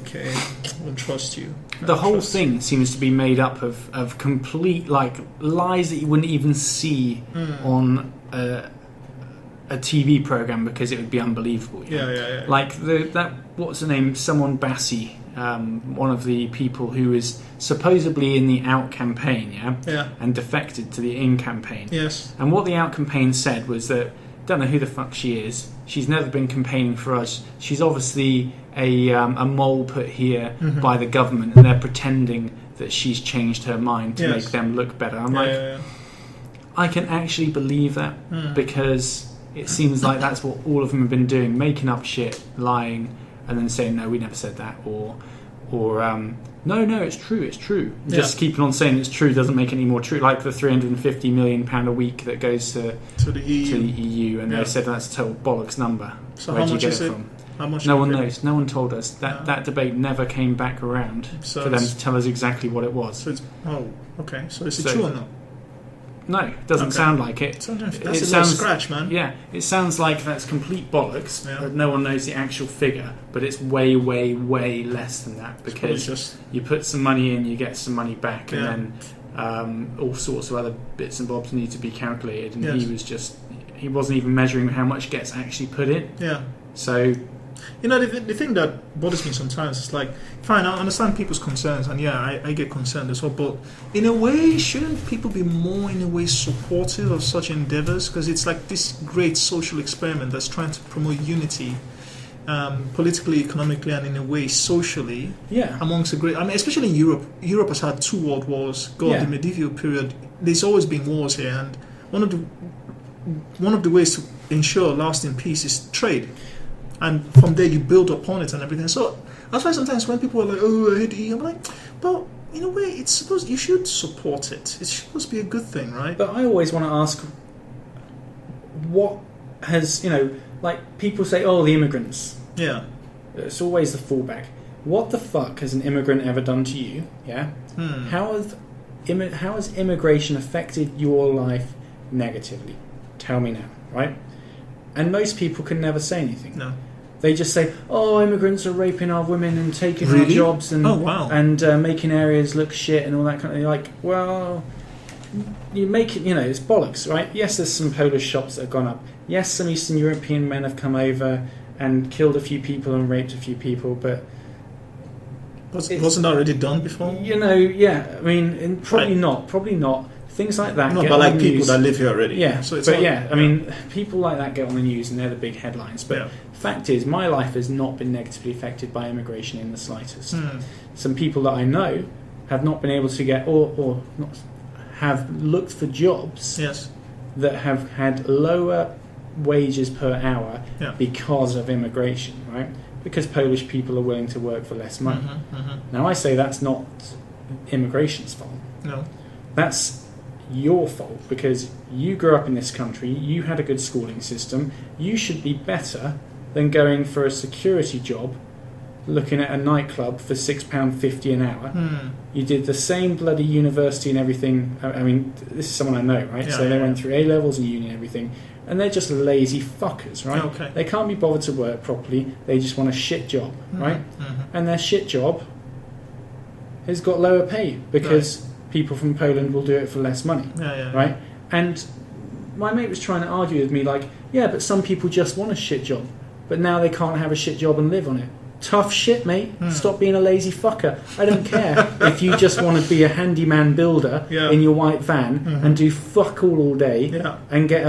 okay, I don't trust you. The whole thing seems to be made up of complete, lies that you wouldn't even see on... a TV program, because it would be unbelievable. Yeah. Like that, what's the name? Someone Bassi, one of the people who is supposedly in the Out campaign, and defected to the In campaign. Yes. And what the Out campaign said was that, don't know who the fuck she is. She's never been campaigning for us. She's obviously a mole put here by the government, and they're pretending that she's changed her mind to make them look better. I'm I can actually believe that, because it seems like that's what all of them have been doing, making up shit, lying, and then saying, no, we never said that, or no, it's true. Just keeping on saying it's true doesn't make it any more true. Like the £350 million a week that goes to the EU, and they said that's a total bollocks number. So where how do you much get is it it from? How much? No one knows. No one told us. That debate never came back around for them to tell us exactly what it was. So okay. So is it true or not? No, it doesn't sound like it. That's a little scratch, man. Yeah, it sounds like that's complete bollocks. But no one knows the actual figure, but it's way, way, way less than that, because you put some money in, you get some money back, and then all sorts of other bits and bobs need to be calculated. And he wasn't even measuring how much gets actually put in. Yeah. So. The thing that bothers me sometimes is like, fine, I understand people's concerns, and I get concerned as well, but in a way, shouldn't people be more, in a way, supportive of such endeavors? Because it's like this great social experiment that's trying to promote unity, politically, economically, and in a way, socially, amongst especially in Europe. Europe has had 2 world wars. The medieval period, there's always been wars here, and one of the ways to ensure lasting peace is trade. And from there you build upon it and everything. So that's why sometimes when people are like, "Oh, I hate EU," I'm like, "But in a way, you should support it. It's supposed to be a good thing, right?" But I always want to ask, what has like people say, "Oh, the immigrants." Yeah. It's always the fallback. what the fuck has an immigrant ever done to you? Yeah. How has immigration affected your life negatively? Tell me now, right? And most people can never say anything. No. They just say, "Oh, immigrants are raping our women and taking our jobs and making areas look shit and all that kind of thing." Like, well, you make it, it's bollocks, right? Yes, there's some Polish shops that have gone up. Yes, some Eastern European men have come over and killed a few people and raped a few people, but wasn't that already done before? Yeah. I mean, probably not. Things like that. No, but like people that live here already. Yeah, so I mean, people like that get on the news and they're the big headlines. But the fact is, my life has not been negatively affected by immigration in the slightest. Some people that I know have not been able to get, or not, have looked for jobs that have had lower wages per hour because of immigration, right? Because Polish people are willing to work for less money. Now, I say that's not immigration's fault. No. That's your fault, because you grew up in this country, you had a good schooling system, you should be better than going for a security job looking at a nightclub for £6.50 an hour. You did the same bloody university and everything. I mean, this is someone I know, right? So they went through A-levels and uni and everything, and they're just lazy fuckers, right? Okay. They can't be bothered to work properly, they just want a shit job, right? And their shit job has got lower pay because people from Poland will do it for less money, right? And my mate was trying to argue with me like, yeah, but some people just want a shit job, but now they can't have a shit job and live on it. Tough shit, mate. Stop being a lazy fucker. I don't care if you just want to be a handyman builder in your white van and do fuck all day and get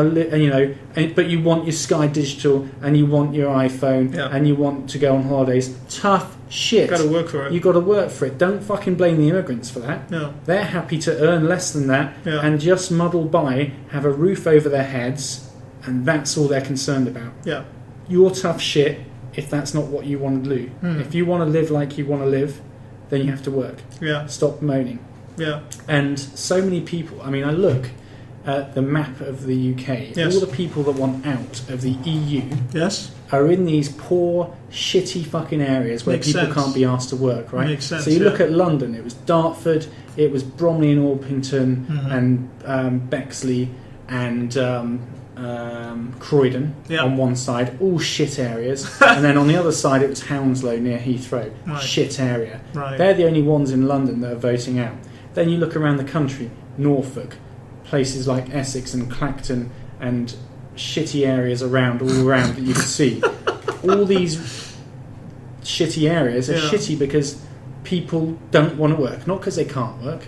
but you want your Sky Digital and you want your iPhone and you want to go on holidays. Tough shit. Got to work for it. You got to work for it. Don't fucking blame the immigrants for that. No. They're happy to earn less than that and just muddle by, have a roof over their heads, and that's all they're concerned about. Yeah. You're tough shit if that's not what you want to do. If you want to live like you want to live, then you have to work. Yeah. Stop moaning. Yeah. And so many people, I mean, I look at the map of the UK, all the people that want out of the EU are in these poor, shitty fucking areas where people can't be asked to work, right? Makes sense, so you look at London, it was Dartford, it was Bromley and Orpington and Bexley and Croydon on one side, all shit areas, and then on the other side it was Hounslow near Heathrow, shit area. They're the only ones in London that are voting out. Then you look around the country, Norfolk, places like Essex and Clacton and shitty areas all around that you can see. All these shitty areas are shitty because people don't want to work, not because they can't work.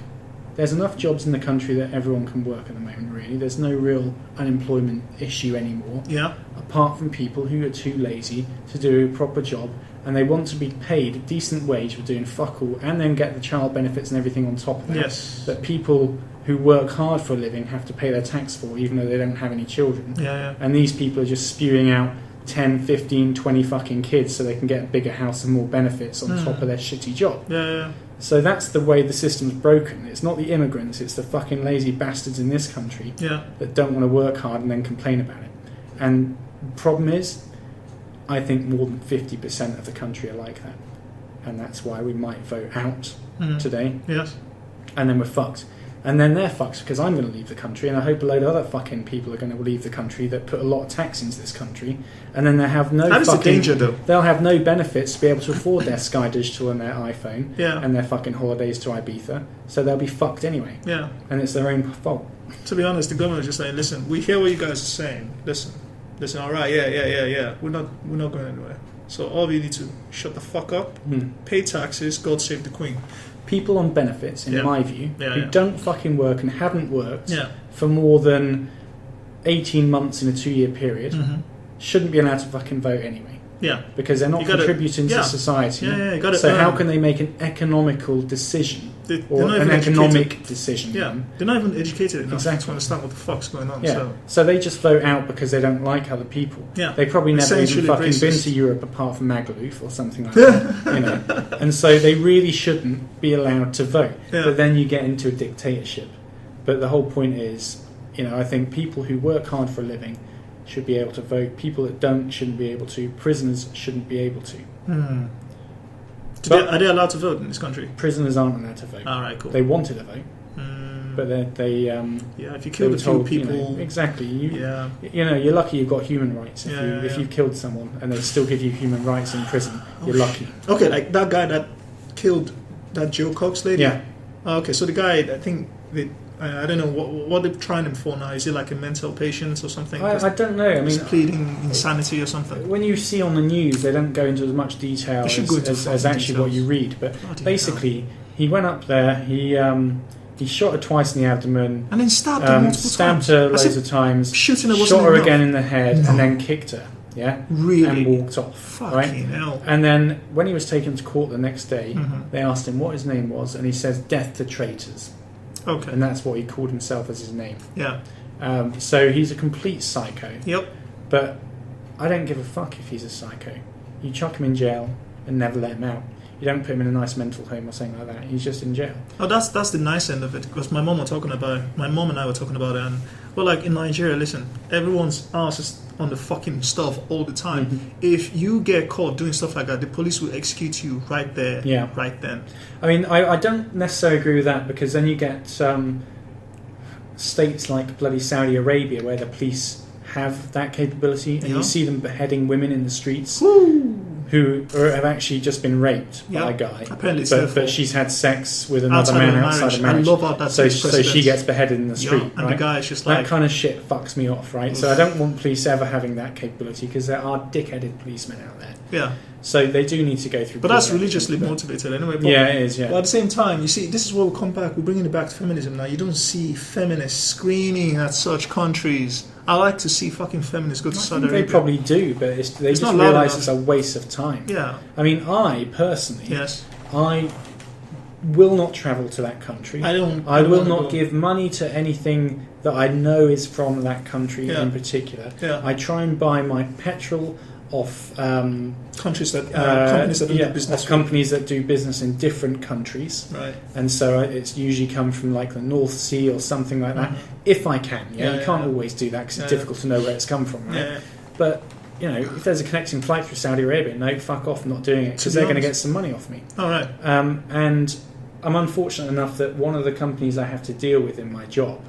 There's enough jobs in the country that everyone can work at the moment, really. There's no real unemployment issue anymore. Yeah. Apart from people who are too lazy to do a proper job and they want to be paid a decent wage for doing fuck all and then get the child benefits and everything on top of that. Yes. That people who work hard for a living have to pay their tax for, even though they don't have any children. Yeah. And these people are just spewing out 10, 15, 20 fucking kids so they can get a bigger house and more benefits on top of their shitty job. Yeah. So that's the way the system's broken. It's not the immigrants, it's the fucking lazy bastards in this country that don't want to work hard and then complain about it. And the problem is, I think more than 50% of the country are like that. And that's why we might vote out today. Yes. And then we're fucked. And then they're fucked because I'm going to leave the country, and I hope a load of other fucking people are going to leave the country that put a lot of tax into this country, and then they have no That is the danger, though. They'll have no benefits to be able to afford their Sky Digital and their iPhone and their fucking holidays to Ibiza, so they'll be fucked anyway. Yeah. And it's their own fault. To be honest, the government is just saying, listen, we hear what you guys are saying. Listen, all right, yeah. We're not going anywhere. So all of you need to shut the fuck up, pay taxes, God save the Queen. People on benefits, in my view, who don't fucking work and haven't worked for more than 18 months in a 2-year period shouldn't be allowed to fucking vote anyway. Yeah. Because they're not contributing to society. So how can they make an economical decision? Or an economic decision? Yeah. They're not even educated enough to understand what the fuck's going on. Yeah. So they just vote out because they don't like other people. Yeah. They probably never even fucking been to Europe apart from Magaluf or something like that. And so they really shouldn't be allowed to vote. Yeah. But then you get into a dictatorship. But the whole point is, I think people who work hard for a living should be able to vote. People that don't shouldn't be able to. Prisoners shouldn't be able to. Are they allowed to vote in this country? Prisoners aren't allowed to vote. All right, cool. They wanted to vote, but they if you kill a few people, exactly. You're lucky you've got human rights. If you've killed someone and they still give you human rights in prison, you're lucky. Okay, like that guy that killed that Jo Cox lady. Yeah. Okay, so the guy, I think I don't know what they're trying him for now. Is he like a mental patient or something? I don't know. I mean, he's pleading insanity or something. When you see on the news, they don't go into as much detail as actually what you read. But basically, he went up there. He shot her twice in the abdomen, and then stabbed her multiple times. Her loads of times. Shooting her shot her again in the head, and then kicked her. Yeah, really, and walked off. Fucking hell. And then when he was taken to court the next day, they asked him what his name was, and he says, "Death to traitors." Okay. And that's what he called himself as his name. Yeah. So he's a complete psycho. Yep. But I don't give a fuck if he's a psycho. You chuck him in jail and never let him out. You don't put him in a nice mental home or something like that. He's just in jail. Oh, that's the nice end of it. Because my mom and I were talking about it, and well, like in Nigeria, listen, everyone's ass is on the fucking stuff all the time. Mm-hmm. If you get caught doing stuff like that, the police will execute you right there, right then. I mean, I don't necessarily agree with that, because then you get states like bloody Saudi Arabia where the police have that capability, and you see them beheading women in the streets. Woo! Who have actually just been raped by a guy. Apparently, but she's had sex with another man outside of marriage. I love how that's so she gets beheaded in the street. And right? the guy is just like... That kind of shit fucks me off, right? So I don't want police ever having that capability, because there are dickheaded policemen out there. Yeah. So they do need to go through... But that's religiously motivated anyway. But, yeah, it is, yeah. But at the same time, you see, this is where we come back. We're bringing it back to feminism now. You don't see feminists screaming at such countries. I like to see fucking feminists go to Saudi Arabia. They probably do, but they just realise it's a waste of time. Yeah. I mean, I personally... Yes. I will not travel to that country. I will not give money to anything that I know is from that country in particular. Yeah. I try and buy my petrol off companies that do business. Companies that do business in different countries. Right. And so it's usually come from like the North Sea or something like that. If I can, you can't always do that because it's difficult to know where it's come from, right? Yeah. But if there's a connecting flight through Saudi Arabia, no, fuck off, I'm not doing it, because they're going to get some money off me. All right. And I'm unfortunate enough that one of the companies I have to deal with in my job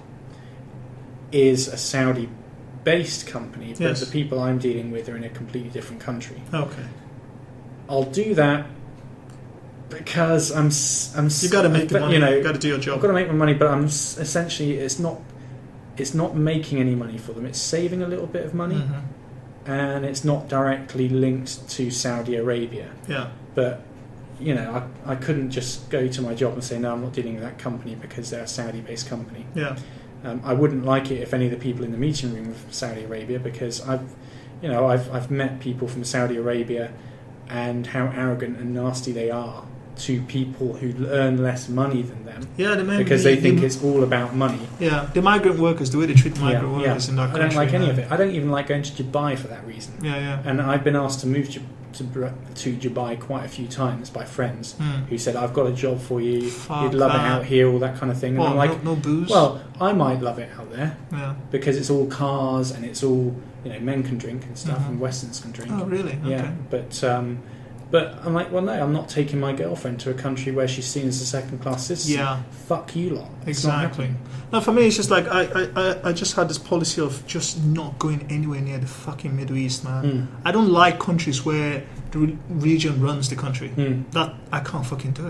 is a Saudi-based company, but the people I'm dealing with are in a completely different country. Okay. I'll do that because I'm. You got to make the money. You got to do your job. I've got to make my money, but I'm essentially it's not making any money for them. It's saving a little bit of money. And it's not directly linked to Saudi Arabia. Yeah. But, I couldn't just go to my job and say, no, I'm not dealing with that company because they're a Saudi-based company. Yeah. I wouldn't like it if any of the people in the meeting room were from Saudi Arabia, because I've met people from Saudi Arabia and how arrogant and nasty they are to people who earn less money than them. Yeah, because they think it's all about money. Yeah, the migrant workers, the way they treat migrant workers in that country. I don't like any of it. I don't even like going to Dubai for that reason. Yeah. And I've been asked to move to Dubai quite a few times by friends who said, I've got a job for you, you'd love it out here, all that kind of thing. And I'm like, no booze? Well, I might love it out there because it's all cars and it's all, men can drink and stuff and Westerns can drink. Oh, really? Okay. Yeah, but I'm like, well, no, I'm not taking my girlfriend to a country where she's seen as a second-class citizen. Yeah. Fuck you lot. Exactly. No, for me, it's just like, I just had this policy of just not going anywhere near the fucking Middle East, man. I don't like countries where the religion runs the country. That, I can't fucking do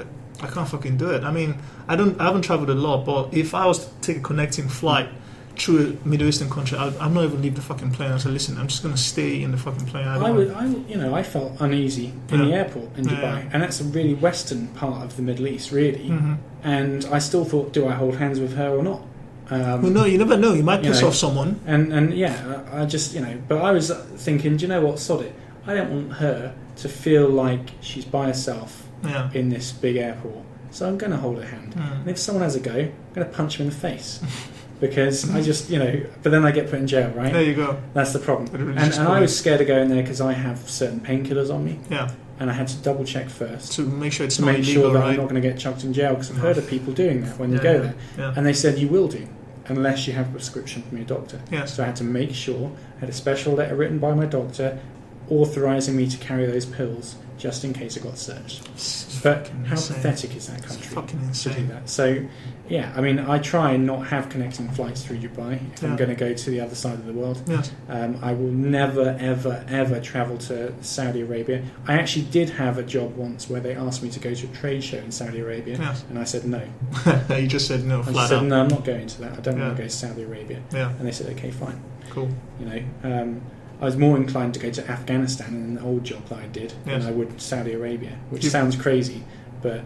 it. I mean, I haven't traveled a lot, but if I was to take a connecting flight through a Middle Eastern country, I'm not even leave the fucking plane. I said, listen, I'm just going to stay in the fucking plane. I felt uneasy in the airport in Dubai, and that's a really Western part of the Middle East, really. And I still thought, do I hold hands with her or not? Well, no, you never know. You might piss off someone. And I just, but I was thinking, do you know what? Sod it. I don't want her to feel like she's by herself in this big airport. So I'm going to hold her hand. And if someone has a go, I'm going to punch him in the face. Because I just, but then I get put in jail, right? There you go. That's the problem. And I was scared of going there because I have certain painkillers on me. Yeah. And I had to double check first. To make sure it's to not make illegal, sure that right? I'm not going to get chucked in jail, because I've heard of people doing that when you go there. Yeah. And they said you will do, unless you have a prescription from your doctor. Yes. So I had to make sure, I had a special letter written by my doctor authorising me to carry those pills just in case it got searched. It's But fucking how insane. pathetic is that It's country fucking to do insane. that? So, yeah, I mean, I try and not have connecting flights through Dubai if I'm Yeah. going to go to the other side of the world. Yes. I will never, ever, ever travel to Saudi Arabia. I actually did have a job once where they asked me to go to a trade show in Saudi Arabia, Yes. and I said no. You just said no, I flat just said, out. no, I'm not going to that. I don't want Yeah. to go to Saudi Arabia. Yeah, And they said, okay, fine. cool. You know, I was more inclined to go to Afghanistan in the old job that I did Yes. than I would Saudi Arabia, which You- sounds crazy, but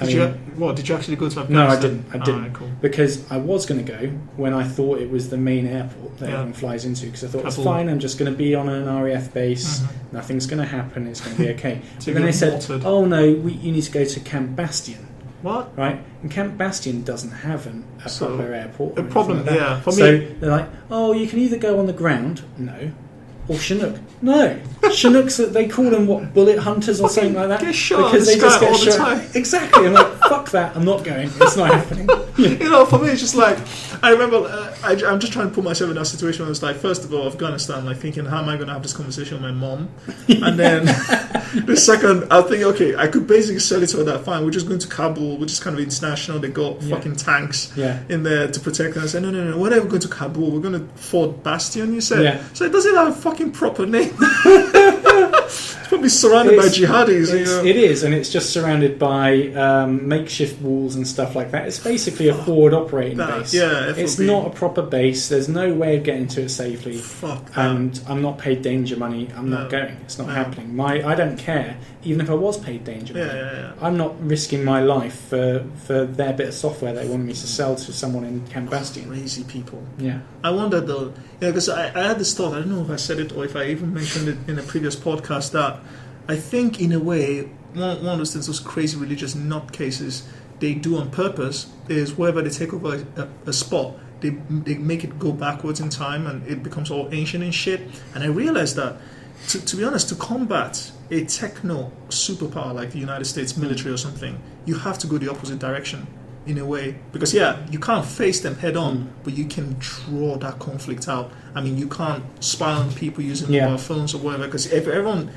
I Did mean, did you actually go to no, Afghanistan? I didn't. Alright, cool. Because I was going to go when I thought it was the main airport that Yeah. everyone flies into, because I thought it's Kabul. fine, I'm just going to be on an RAF base, Mhm. nothing's going to happen, it's going to be okay. So But then you they said, altered. oh no, you need to go to Camp Bastion, What? right? And Camp Bastion doesn't have a So, proper airport. or a problem, anything like that. yeah, for so me- they're like, oh, you can either go on the ground, no, or Chinook. No, Chinooks, they call them what, bullet hunters or something like that? get shot in the sky all the time. Exactly. I'm like, fuck that, I'm not going. It's not happening. You know, for me, it's just like, I remember, I'm just trying to put myself in that situation where it's like, first of all, Afghanistan, like thinking, how am I going to have this conversation with my mom? And then the second, I'll think, okay, I could basically sell it to her that, fine, we're just going to Kabul, which is kind of international, they got Yeah. fucking tanks Yeah. in there to protect us. I said, no, we're never going to Kabul, we're going to Fort Bastion, you said? Yeah. So it doesn't have a fucking proper name. It's probably surrounded by jihadis. You know? It is, and it's just surrounded by makeshift walls and stuff like that. It's basically a forward operating That, base. yeah, It's FOB. not a proper base. There's no way of getting to it safely. Fuck that. And I'm not paid danger money. I'm not No. going. It's not No. happening. I don't care. Even if I was paid danger money, Yeah. I'm not risking my life for their bit of software they wanted me to sell to someone in Camp Bastion. Crazy people. Yeah. I wonder though, because I had this thought, I don't know if I said it or if I even mentioned it in a previous podcast, that I think in a way, one of those things, those crazy religious nutcases, they do on purpose is wherever they take over a spot, they make it go backwards in time and it becomes all ancient and shit. And I realized that, to be honest, to combat a techno superpower like the United States military or something, you have to go the opposite direction in a way, because you can't face them head on, but you can draw that conflict out. I mean, you can't spy on people using mobile phones or whatever, because if everyone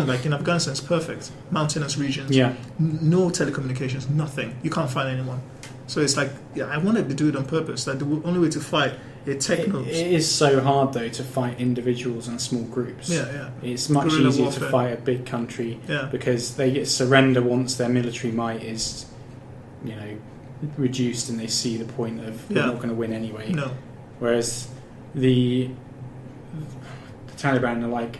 like in Afghanistan is perfect, mountainous regions, no telecommunications, nothing, you can't find anyone. So it's like, I wanted to do it on purpose. Like the only way to fight a techno. It is so hard though to fight individuals and small groups. Yeah. It's much Guerrilla easier warfare. to fight a big country Yeah. because they get surrender once their military might is, reduced, and they see the point of we're not going to win anyway. No. Whereas the Taliban are like,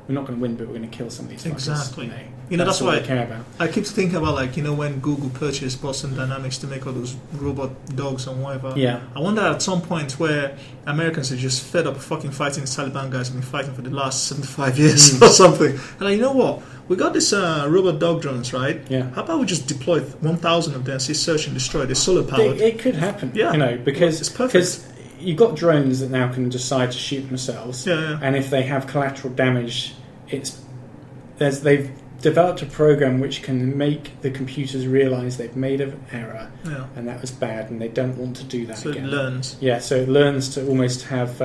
we're not going to win, but we're going to kill some of these fuckers. Exactly. That's that's what why they care about. I keep thinking about, like, when Google purchased Boston Dynamics to make all those robot dogs and whatever. Yeah. I wonder at some point where Americans are just fed up fucking fighting the Taliban guys have been fighting for the last 75 years or something. And like, you know what? We got this robot dog drones, right? Yeah. How about we just deploy 1,000 of them, say search and destroy? They're solar powered. It could happen. Yeah. Because It's perfect. because you've got drones that now can decide to shoot themselves. Yeah. And if they have collateral damage, they've developed a program which can make the computers realise they've made an error and that was bad, and they don't want to do that So again. it learns. Yeah, so it learns to almost have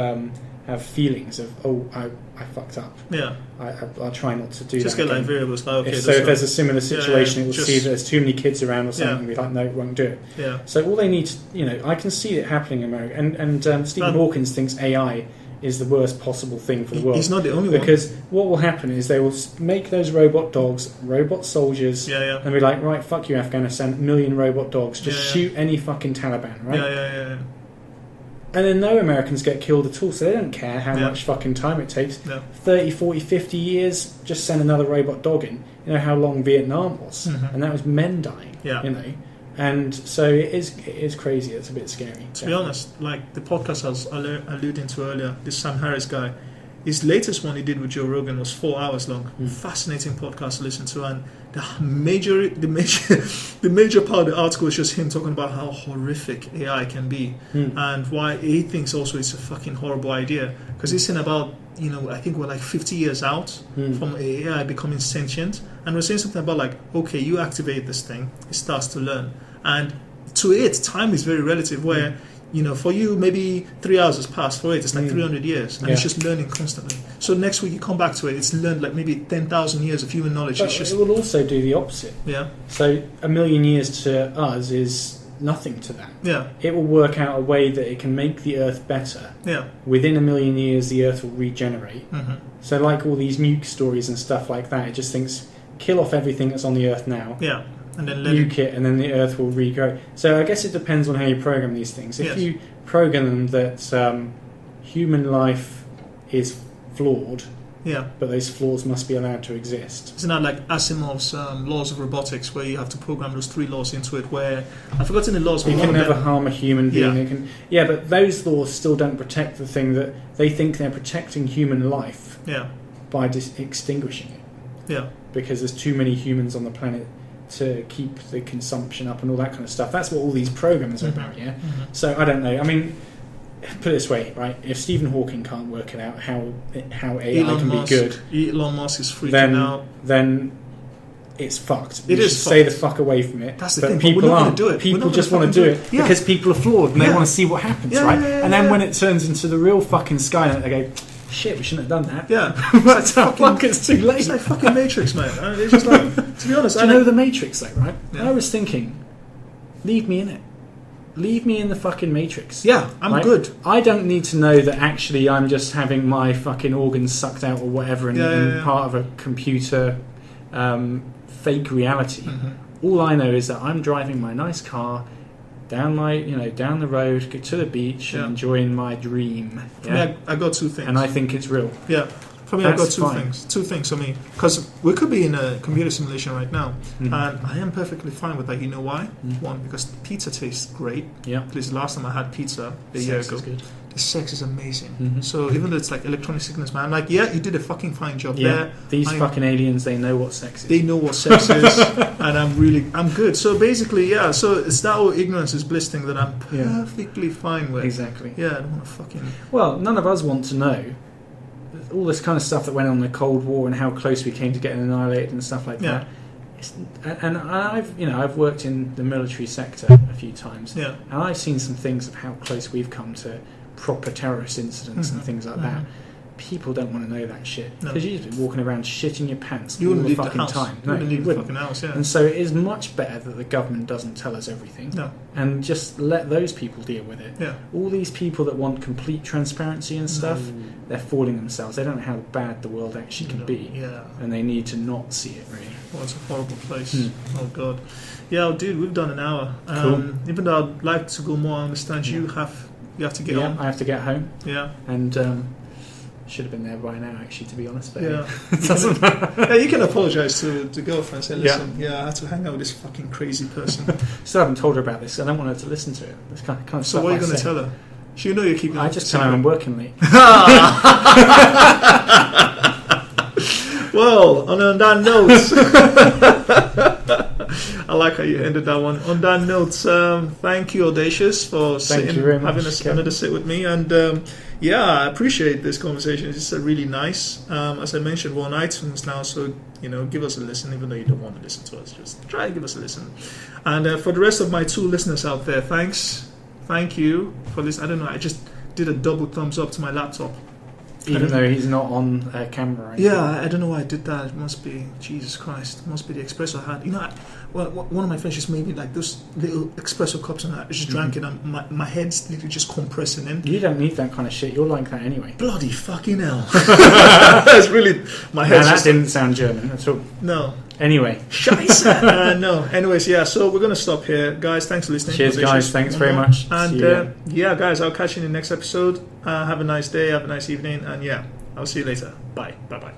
feelings of, I fucked up. Yeah. I'll try not to do that. Just get like variables. Like, okay, If there's a similar situation, it will just- see that there's too many kids around or something, Yeah. and be like, no, it won't do it. Yeah. So all they need to, I can see it happening in America. And Stephen Hawkins thinks AI is the worst possible thing for the world. He's not the only one. Because what will happen is they will make those robot dogs, robot soldiers, and be like, right, fuck you, Afghanistan, 1 million robot dogs, just shoot any fucking Taliban, right? Yeah. And then no Americans get killed at all, so they don't care how much fucking time it takes. 30, 40, 50 years, just send another robot dog in. You know how long Vietnam was, and that was men dying, And so it is crazy, it's a bit scary. To be honest, like the podcast I was alluding to earlier, this Sam Harris guy, his latest one he did with Joe Rogan was 4 hours long. Fascinating podcast to listen to, and the major part of the article is just him talking about how horrific AI can be, and why he thinks also it's a fucking horrible idea, because he's saying about, I think we're like 50 years out from AI becoming sentient, and we're saying something about like, okay, you activate this thing, it starts to learn, and to it, time is very relative, where for you, maybe 3 hours has passed. For it, it's like 300 years. And it's just learning constantly. So next week you come back to it, it's learned like maybe 10,000 years of human knowledge. But it will also do the opposite. Yeah. So 1,000,000 years to us is nothing to that. Yeah. It will work out a way that it can make the Earth better. Yeah. Within 1,000,000 years, the Earth will regenerate. Mm-hmm. So like all these nuke stories and stuff like that, it just thinks, kill off everything that's on the Earth now. Yeah. And then nuke it, and then the Earth will regrow. So I guess it depends on how you program these things. If you program them that human life is flawed, but those flaws must be allowed to exist. Isn't that like Asimov's laws of robotics, where you have to program those 3 laws into it? Where I've forgotten the laws. You can never harm a human being. But those laws still don't protect the thing that they think they're protecting human life. By just extinguishing it. Because there's too many humans on the planet to keep the consumption up and all that kind of stuff. That's what all these programs are about, So I don't know. I mean, put it this way, right? If Stephen Hawking can't work it out how AI can be good, Elon Musk is freaking out. Then it's fucked. It is stay the fuck away from it. That's the but thing. People but we're not aren't. Do it. People just want to do it because people are flawed and they want to see what happens, right? And then when it turns into the real fucking Skynet, they go, shit, we shouldn't have done that. But it's too late. It's like fucking Matrix, mate. It's just like, to be honest, do you know the Matrix, though, right? I was thinking, leave me in it. Leave me in the fucking Matrix. I'm good. I don't need to know that actually I'm just having my fucking organs sucked out or whatever and part of a computer fake reality. All I know is that I'm driving my nice car down down the road, get to the beach, and enjoying my dream. I got 2 things, and I think it's real. For me, I've got 2 things. 2 things for me, because we could be in a computer simulation right now, and I am perfectly fine with that. You know why? One, because pizza tastes great. Because last time I had pizza a year ago, the sex is amazing. So even though it's like electronic sickness, man, I'm like, you did a fucking fine job there. These fucking aliens, they know what sex is. They know what sex is, and I'm good. So basically, so it's that whole ignorance is bliss thing that I'm perfectly fine with. Exactly. I don't want to fucking. Well, none of us want to know all this kind of stuff that went on in the Cold War and how close we came to getting annihilated and stuff like that. And I've worked in the military sector a few times, and I've seen some things of how close we've come to proper terrorist incidents and things like that. People don't want to know that shit because you've been walking around shitting your pants all the fucking time. No, you wouldn't leave the fucking house. And so it is much better that the government doesn't tell us everything, and just let those people deal with it. All these people that want complete transparency and stuff, they're fooling themselves. They don't know how bad the world actually can be, and they need to not see it really. Well, it's a horrible place. Oh god. Dude, we've done an hour. Cool. Even though I'd like to go more, I understand you have to get on. I have to get home. And should have been there by now, actually, to be honest. But it doesn't matter. You can apologise to the girlfriend. Say, listen, I had to hang out with this fucking crazy person. Still haven't told her about this. I don't want her to listen to it. This kind of so what are you going to tell her? She'll know you're keeping. I just tell her I'm working late. Well, on that note, I like how you ended that one. On that note, thank you, Audacious, for having another sit with me. And I appreciate this conversation. It's just really nice. As I mentioned, we're on iTunes now, so give us a listen. Even though you don't want to listen to us, just try to give us a listen. And for the rest of my 2 listeners out there, thank you for this. I don't know. I just did a double thumbs up to my laptop. Even though he's not on camera. I don't know why I did that. It must be, Jesus Christ, it must be the espresso I had. One of my friends just made me like those little espresso cups, and I just drank it, and my head's literally just compressing in. You don't need that kind of shit. You're like that anyway. Bloody fucking hell. That's really, my head. That didn't sound German at all. No. Anyway. Scheiße. No. Anyways, so we're going to stop here. Guys, thanks for listening. Cheers, guys. Thanks very much. And guys, I'll catch you in the next episode. Have a nice day. Have a nice evening. And I'll see you later. Bye. Bye-bye.